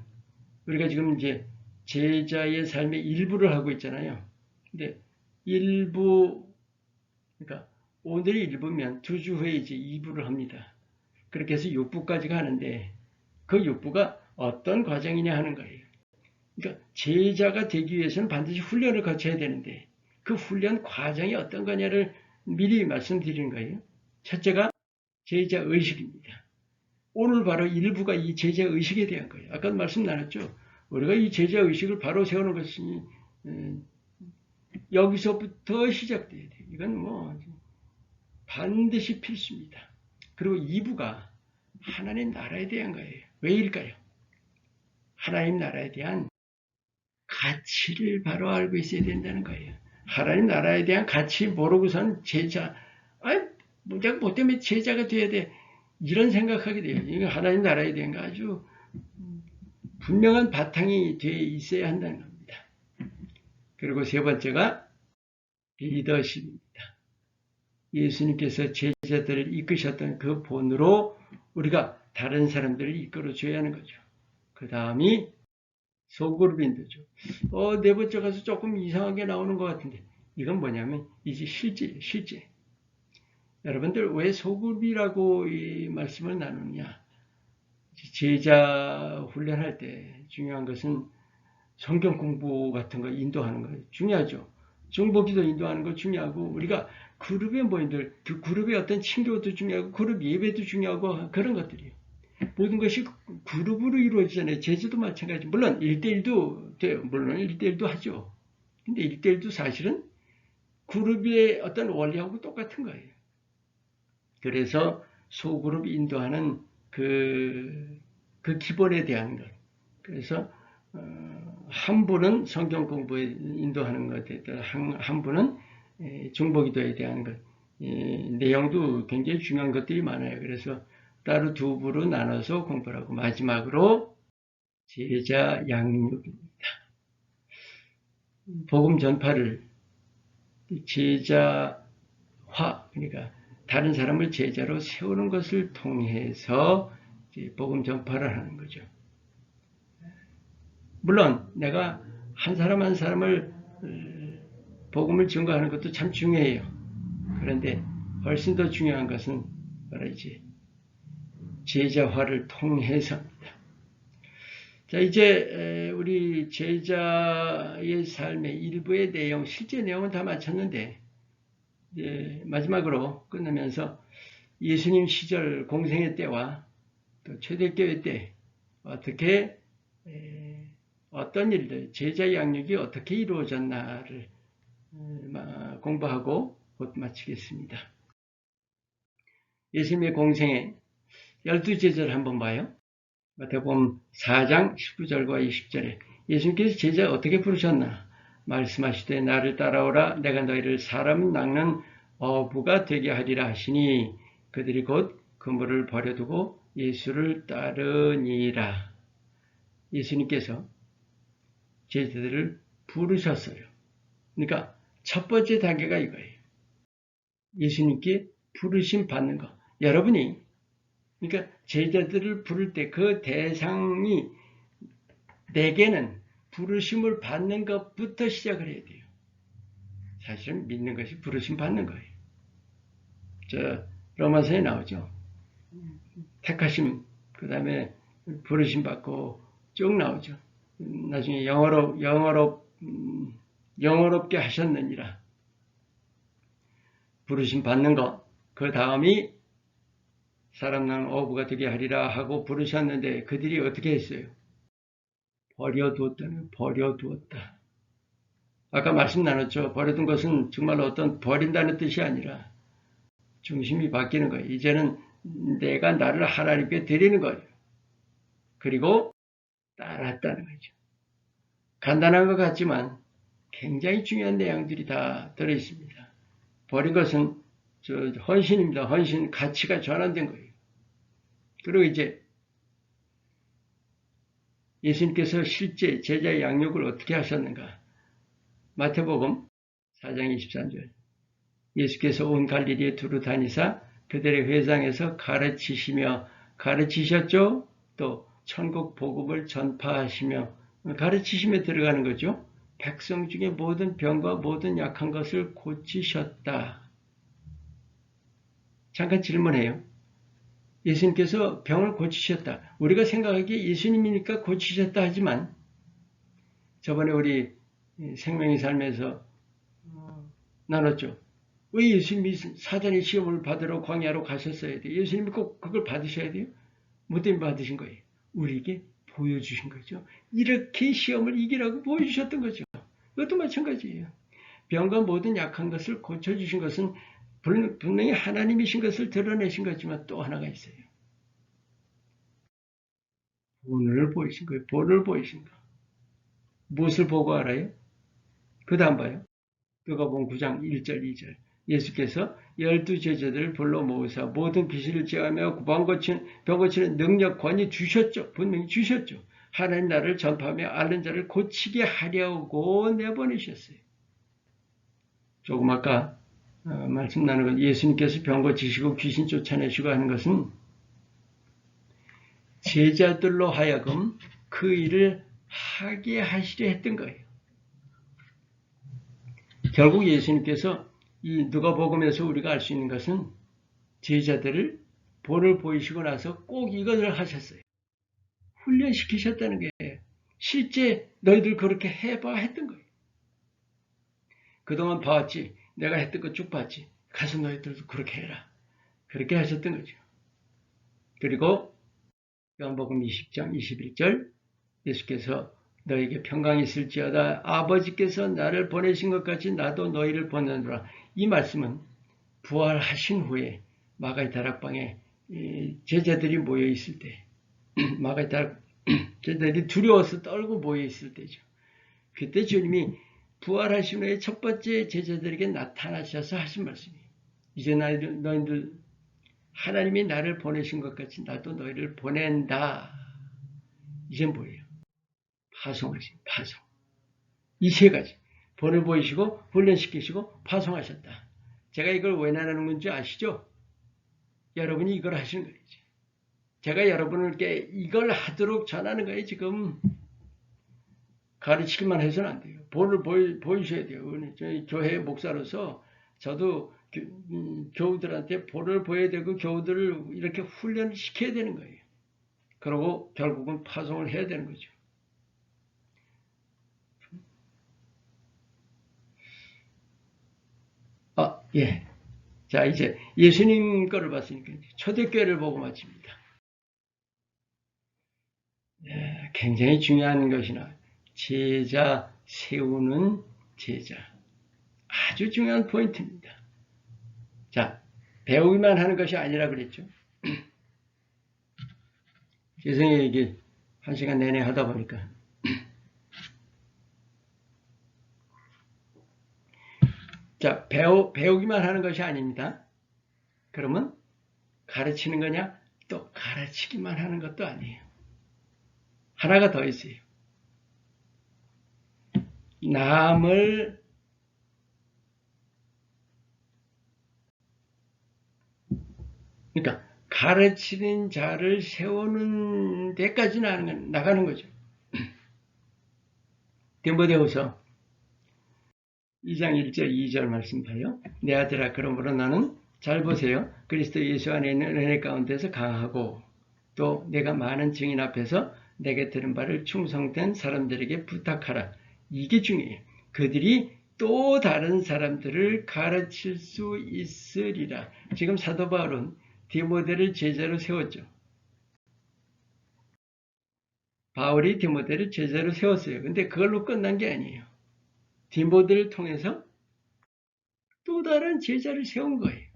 우리가 지금 이제 제자의 삶의 일부를 하고 있잖아요. 근데 그러니까 오늘이 일부면 2주 후에 이제 2부를 합니다. 그렇게 해서 6부까지 가는데 그 6부가 어떤 과정이냐 하는 거예요. 그러니까 제자가 되기 위해서는 반드시 훈련을 거쳐야 되는데 그 훈련 과정이 어떤 거냐를 미리 말씀드리는 거예요. 첫째가 제자 의식입니다. 오늘 바로 일부가 이 제자 의식에 대한 거예요. 아까 말씀 나눴죠. 우리가 이 제자 의식을 바로 세우는 것이 여기서부터 시작돼야 돼요. 이건 뭐 반드시 필수입니다. 그리고 2부가 하나님 나라에 대한 거예요. 왜일까요? 하나님 나라에 대한 가치를 바로 알고 있어야 된다는 거예요. 하나님 나라에 대한 가치 모르고선 제자, 뭐 때문에 제자가 돼야 돼. 이런 생각하게 돼요. 이거 하나님 나라에 대한 거 아주 분명한 바탕이 돼 있어야 한다는 겁니다. 그리고 세 번째가 리더십입니다. 예수님께서 제자들을 이끄셨던 그 본으로 우리가 다른 사람들을 이끌어줘야 하는 거죠. 그 다음이 소그룹 인도죠. 네 번째 가서 조금 이상하게 나오는 것 같은데 이건 뭐냐면 이제 실제. 여러분들 왜 소그룹이라고 이 말씀을 나누느냐. 제자 훈련할 때 중요한 것은 성경 공부 같은 거 인도하는 거 중요하죠. 중보기도 인도하는 거 중요하고 우리가 그룹의 모임들, 그 그룹의 어떤 친교도 중요하고 그룹 예배도 중요하고 그런 것들이에요. 모든 것이 그룹으로 이루어지잖아요. 제주도 마찬가지. 물론 1대1도 돼요. 물론 1대1도 하죠. 근데 1대1도 사실은 그룹의 어떤 원리하고 똑같은 거예요. 그래서 소그룹 인도하는 그 기본에 대한 것. 그래서 한 분은 성경 공부에 인도하는 것에 따라 한 분은 중보기도에 대한 것. 내용도 굉장히 중요한 것들이 많아요. 그래서 따로 2부로 나눠서 공부를 하고 마지막으로 제자 양육입니다. 복음 전파를 제자화, 그러니까 다른 사람을 제자로 세우는 것을 통해서 복음 전파를 하는 거죠. 물론 내가 한 사람 한 사람을 복음을 증거하는 것도 참 중요해요. 그런데 훨씬 더 중요한 것은 말이지 제자화를 통해서입니다. 자, 이제 우리 제자의 삶의 일부의 내용, 실제 내용은 다 마쳤는데 이제 마지막으로 끝내면서 예수님 시절 공생의 때와 또 초대교회 때 어떻게 어떤 일들, 제자 양육이 어떻게 이루어졌나를 공부하고 곧 마치겠습니다. 예수님의 공생의 12제자를 한번 봐요. 마태복음 4장 19절과 20절에 예수님께서 제자 어떻게 부르셨나? 말씀하시되 나를 따라오라 내가 너희를 사람 낚는 어부가 되게 하리라 하시니 그들이 곧 그물을 버려두고 예수를 따르니라. 예수님께서 제자들을 부르셨어요. 그러니까 첫 번째 단계가 이거예요. 예수님께 부르심 받는 거. 여러분이 그러니까 제자들을 부를 때 그 대상이 내게는 부르심을 받는 것부터 시작을 해야 돼요. 사실은 믿는 것이 부르심 받는 거예요. 로마서에 나오죠. 택하심, 그 다음에 부르심 받고 쭉 나오죠. 나중에 영어롭게 하셨느니라. 부르심 받는 것. 그 다음이 사람 낳은 어부가 되게 하리라 하고 부르셨는데 그들이 어떻게 했어요? 버려두었다. 아까 말씀 나눴죠. 버려둔 것은 정말 어떤 버린다는 뜻이 아니라 중심이 바뀌는 거예요. 이제는 내가 나를 하나님께 드리는 거예요. 그리고 따랐다는 거죠. 간단한 것 같지만 굉장히 중요한 내용들이 다 들어있습니다. 버린 것은 헌신입니다. 헌신 가치가 전환된 거예요. 그리고 이제 예수님께서 실제 제자의 양육을 어떻게 하셨는가? 마태복음 4장 23절. 예수께서 온 갈릴리에 두루 다니사 그들의 회당에서 가르치시며 가르치셨죠? 또 천국 복음을 전파하시며 가르치시며 들어가는 거죠. 백성 중에 모든 병과 모든 약한 것을 고치셨다. 잠깐 질문해요. 예수님께서 병을 고치셨다. 우리가 생각하기에 예수님이니까 고치셨다 하지만 저번에 우리 생명의 삶에서 나눴죠. 왜 예수님이 사단의 시험을 받으러 광야로 가셨어야 돼요? 예수님이 꼭 그걸 받으셔야 돼요? 뭐 때문에 받으신 거예요? 우리에게 보여주신 거죠. 이렇게 시험을 이기라고 보여주셨던 거죠. 그것도 마찬가지예요. 병과 모든 약한 것을 고쳐주신 것은 분명히 하나님이신 것을 드러내신 거지만 또 하나가 있어요. 본을 보이신 거예요. 본을 보이신 거. 무엇을 보고 알아요? 그 다음 봐요. 누가복음 9장 1절 2절. 예수께서 12 제자들을 불러 모으사 모든 귀신을 제하며 병 고치는 능력 권위 주셨죠. 분명히 주셨죠. 하나님 나라를 전파하며 앓는 자를 고치게 하려고 내보내셨어요. 조금 아까 말씀 나누고 예수님께서 병 고치시고 귀신 쫓아내시고 하는 것은 제자들로 하여금 그 일을 하게 하시려 했던 거예요. 결국 예수님께서 이 누가복음에서 우리가 알 수 있는 것은 제자들을 본을 보이시고 나서 꼭 이것을 하셨어요. 훈련시키셨다는 게 실제 너희들 그렇게 해봐 했던 거예요. 그동안 봐왔지. 내가 했던 거 쭉 봤지. 가서 너희들도 그렇게 해라. 그렇게 하셨던 거죠. 그리고 요한복음 20장 21절 예수께서 너에게 평강이 있을지어다 아버지께서 나를 보내신 것 같이 나도 너희를 보내노라. 이 말씀은 부활하신 후에 마가의 다락방에 제자들이 모여 있을 때 마가의 다락 제자들이 두려워서 떨고 모여 있을 때죠. 그때 주님이 부활하신 후에 첫 번째 제자들에게 나타나셔서 하신 말씀이에요. 이제 너희들 하나님이 나를 보내신 것 같이 나도 너희를 보낸다. 이제 뭐예요? 파송하신 파송. 이 세 가지. 본을 보이시고 훈련시키시고 파송하셨다. 제가 이걸 왜 나누는 건지 아시죠? 여러분이 이걸 하시는 거예요. 제가 여러분께 이걸 하도록 전하는 거예요. 지금 가르치기만 해서는 안 돼요. 본을 보이셔야 돼요. 저희 교회 목사로서 저도 교우들한테 본을 보여야 되고 교우들을 이렇게 훈련시켜야 되는 거예요. 그리고 결국은 파송을 해야 되는 거죠. 예. 자, 이제 예수님 거를 봤으니까 초대교회를 보고 마칩니다. 예, 굉장히 중요한 것이나 제자 세우는 제자. 아주 중요한 포인트입니다. 자, 배우기만 하는 것이 아니라 그랬죠. 죄송해요. 이게 1시간 내내 하다 보니까. 자, 배우기만 하는 것이 아닙니다. 그러면 가르치는 거냐? 또 가르치기만 하는 것도 아니에요. 하나가 더 있어요. 남을 그러니까 가르치는 자를 세우는 데까지 나가는 거죠. 디모데후서 2장 1절 2절 말씀 봐요. 내 아들아 그러므로 나는 잘 보세요. 그리스도 예수 안에 있는 은혜 가운데서 강하고 또 내가 많은 증인 앞에서 내게 들은 바를 충성된 사람들에게 부탁하라. 이게 중요해요. 그들이 또 다른 사람들을 가르칠 수 있으리라. 지금 사도 바울은 디모데를 제자로 세웠죠. 바울이 디모데를 제자로 세웠어요. 근데 그걸로 끝난 게 아니에요. 디모데를 통해서 또 다른 제자를 세운 거예요.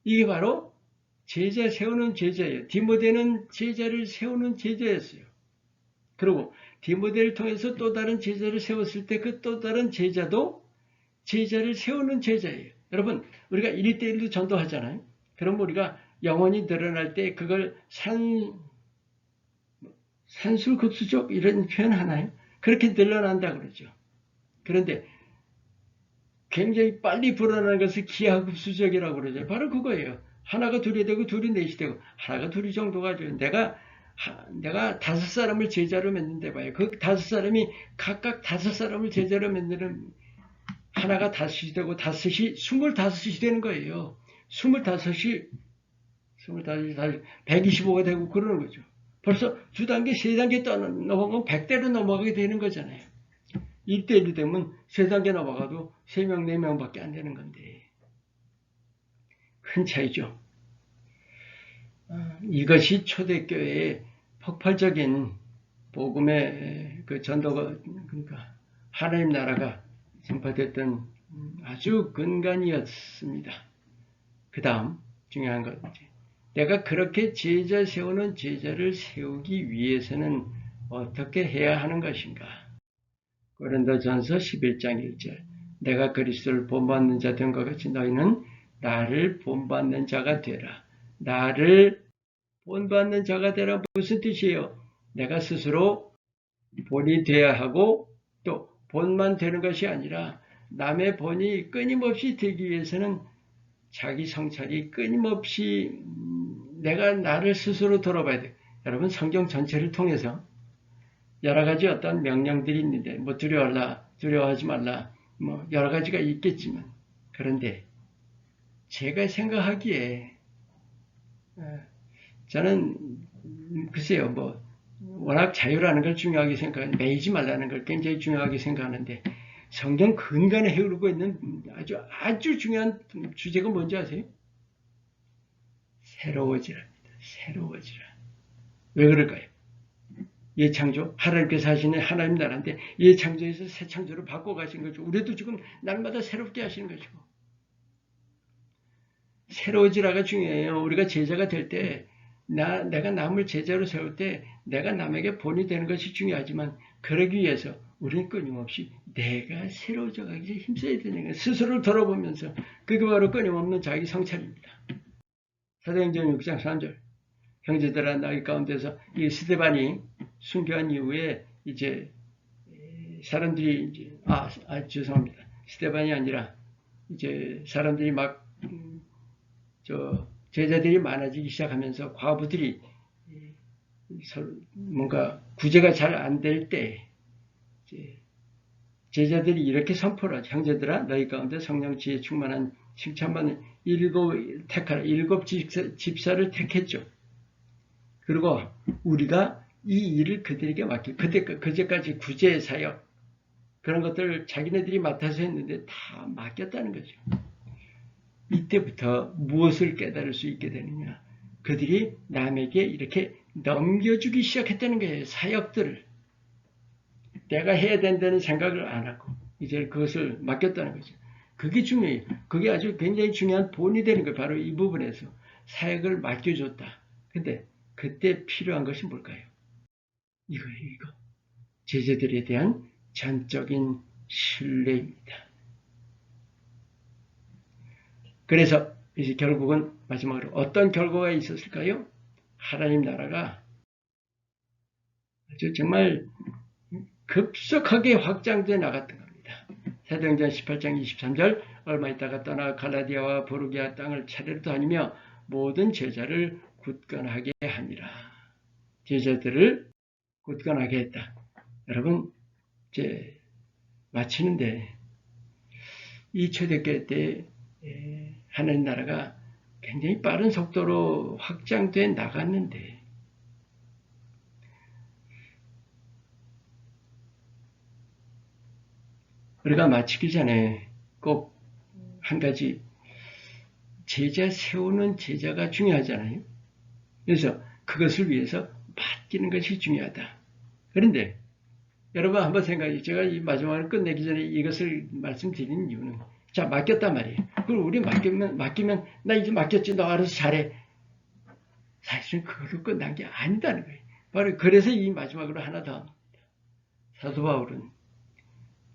이게 바로 제자 세우는 제자예요. 디모데는 제자를 세우는 제자였어요. 그리고 디모데를 통해서 또 다른 제자를 세웠을 때 그 또 다른 제자도 제자를 세우는 제자예요. 여러분, 우리가 1대1로 전도하잖아요. 그럼 우리가 영혼이 늘어날 때 그걸 산술급수적 이런 표현 하나요? 그렇게 늘어난다 그러죠. 그런데 굉장히 빨리 불어나는 것을 기하급수적이라고 그러죠. 바로 그거예요. 하나가 둘이 되고 둘이 넷이 되고 하나가 둘이 정도가 돼요. 내가 5사람을 제자로 맺는데 봐요. 그 5사람이 각각 5사람을 제자로 맺는 하나가 5이 되고 5이 25이 되는 거예요. 25이 125가 되고 그러는 거죠. 벌써 2단계, 3단계 넘어가면 100대로 넘어가게 되는 거잖아요. 1대1이 되면 3단계 넘어가도 3명, 4명밖에 안 되는 건데. 큰 차이죠. 이것이 초대교회의 폭발적인 복음의 그 전도가, 그러니까 하나님 나라가 전파됐던 아주 근간이었습니다. 그 다음 중요한 것, 내가 그렇게 제자 세우는 제자를 세우기 위해서는 어떻게 해야 하는 것인가? 고린도전서 11장 1절. 내가 그리스도를 본받는 자 된 것 같이 너희는 나를 본받는 자가 되라. 나를 본받는 자가 되라. 무슨 뜻이에요? 내가 스스로 본이 되어야 하고 또 본만 되는 것이 아니라 남의 본이 끊임없이 되기 위해서는 자기 성찰이 끊임없이 내가 나를 스스로 돌아봐야 돼. 여러분 성경 전체를 통해서 여러 가지 어떤 명령들이 있는데 뭐 두려워하지 말라 뭐 여러 가지가 있겠지만 그런데 제가 생각하기에 저는 글쎄요 뭐 워낙 자유라는 걸 중요하게 생각하는 매이지 말라는 걸 굉장히 중요하게 생각하는데 성경 근간에 흐르고 있는 아주 중요한 주제가 뭔지 아세요? 새로워지랍니다. 새로워지라. 왜 그럴까요? 예창조, 하나님께서 하시는 하나님 나라인데 예창조에서 새 창조를 바꿔가신 거죠. 우리도 지금 날마다 새롭게 하시는 것이고 새로워지라가 중요해요. 우리가 제자가 될 때 내가 남을 제자로 세울 때 내가 남에게 본이 되는 것이 중요하지만 그러기 위해서 우리는 끊임없이 내가 새로워져 가기 위해 힘써야 되는 거예요. 스스로를 돌아보면서 그게 바로 끊임없는 자기 성찰입니다. 사도행전 6장 3절 형제들아 너희 가운데서 이 스데반이 순교한 이후에 이제 사람들이 이제 죄송합니다. 스데반이 아니라 이제 사람들이 막 제자들이 많아지기 시작하면서 과부들이 뭔가 구제가 잘 안 될 때 제자들이 이렇게 선포를 하죠. 형제들아 너희 가운데 성령 지혜 충만한 칭찬받는 일곱 집사를 택했죠. 그리고 우리가 이 일을 그들에게 맡기고 그제까지 구제 사역 그런 것들을 자기네들이 맡아서 했는데 다 맡겼다는 거죠. 이때부터 무엇을 깨달을 수 있게 되느냐. 그들이 남에게 이렇게 넘겨주기 시작했다는 거예요. 사역들을. 내가 해야 된다는 생각을 안 하고 이제 그것을 맡겼다는 거죠. 그게 중요해요. 그게 아주 굉장히 중요한 본이 되는 거예요. 바로 이 부분에서 사역을 맡겨줬다. 근데 그때 필요한 것이 뭘까요? 이거예요. 이거. 제자들에 대한 전적인 신뢰입니다. 그래서 이제 결국은 마지막으로 어떤 결과가 있었을까요? 하나님 나라가 아주 정말 급속하게 확장돼 나갔던 겁니다. 사도행전 18장 23절 얼마 있다가 떠나 갈라디아와 보르기아 땅을 차례로 다니며 모든 제자를 굳건하게 하니라. 제자들을 굳건하게 했다. 여러분 이제 마치는데 이 초대교회 때 하나님 나라가 굉장히 빠른 속도로 확장돼 나갔는데 우리가 마치기 전에 꼭 한 가지 제자 세우는 제자가 중요하잖아요. 그래서 그것을 위해서 맡기는 것이 중요하다. 그런데 여러분 한번 생각해. 제가 이 마지막을 끝내기 전에 이것을 말씀드리는 이유는 자 맡겼단 말이에요. 그럼 우리 맡기면 나 이제 맡겼지 너 알아서 잘해. 사실은 그걸로 끝난 게 아니다는 거예요. 바로 그래서 이 마지막으로 하나 더 사도 바울은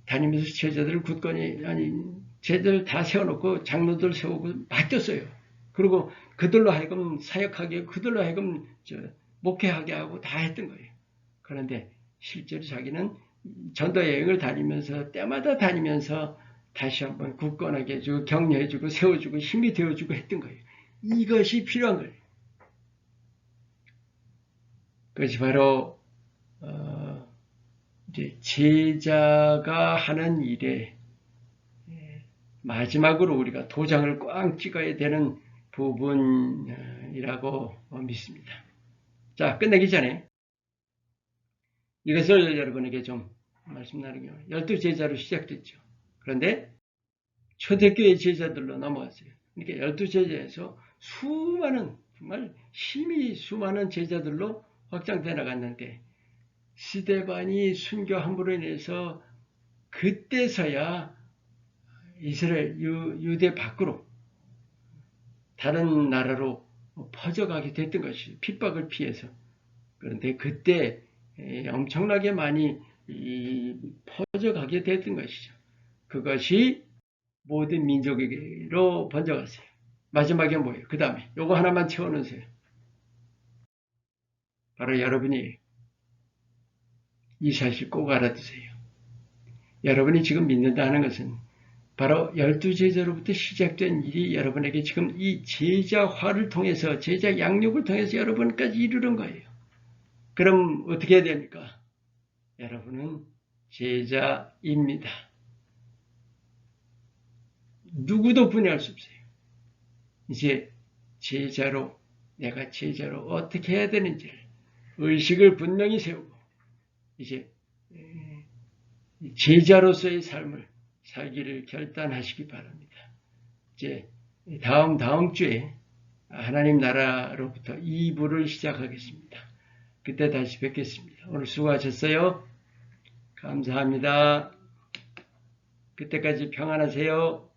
다니면서 제자들을 굳건히 제자들 다 세워놓고 장로들 세우고 맡겼어요. 그리고 그들로 하여금 사역하게 그들로 하여금 목회하게 하고 다 했던 거예요. 그런데 실제로 자기는 전도 여행을 다니면서 때마다 다니면서 다시 한번 굳건하게 해주고 격려해주고 세워주고 힘이 되어주고 했던 거예요. 이것이 필요한 거예요. 그것이 바로 이제 제자가 하는 일에 마지막으로 우리가 도장을 꽝 찍어야 되는 부분이라고 믿습니다. 자, 끝내기 전에 이것을 여러분에게 좀 말씀 나누기 12제자로 시작됐죠. 그런데 초대교회 제자들로 넘어갔어요. 그러니까 12제자에서 수많은 정말 힘이 수많은 제자들로 확장돼 나갔는데 스데반이 순교함으로 인해서 그때서야 이스라엘 유대 밖으로 다른 나라로 퍼져가게 됐던 것이 핍박을 피해서. 그런데 그때 엄청나게 많이 퍼져가게 됐던 것이죠. 그것이 모든 민족에게로 번져갔어요. 마지막에 뭐예요? 그 다음에 요거 하나만 채워놓으세요. 바로 여러분이 이 사실 꼭 알아두세요. 여러분이 지금 믿는다는 것은 바로 12제자로부터 시작된 일이 여러분에게 지금 이 제자화를 통해서 제자 양육을 통해서 여러분까지 이르는 거예요. 그럼 어떻게 해야 됩니까? 여러분은 제자입니다. 누구도 분해할 수 없어요. 이제 제자로 내가 제자로 어떻게 해야 되는지를 의식을 분명히 세우고 이제 제자로서의 삶을 살기를 결단하시기 바랍니다. 이제 다음 주에 하나님 나라로부터 2부를 시작하겠습니다. 그때 다시 뵙겠습니다. 오늘 수고하셨어요. 감사합니다. 그때까지 평안하세요.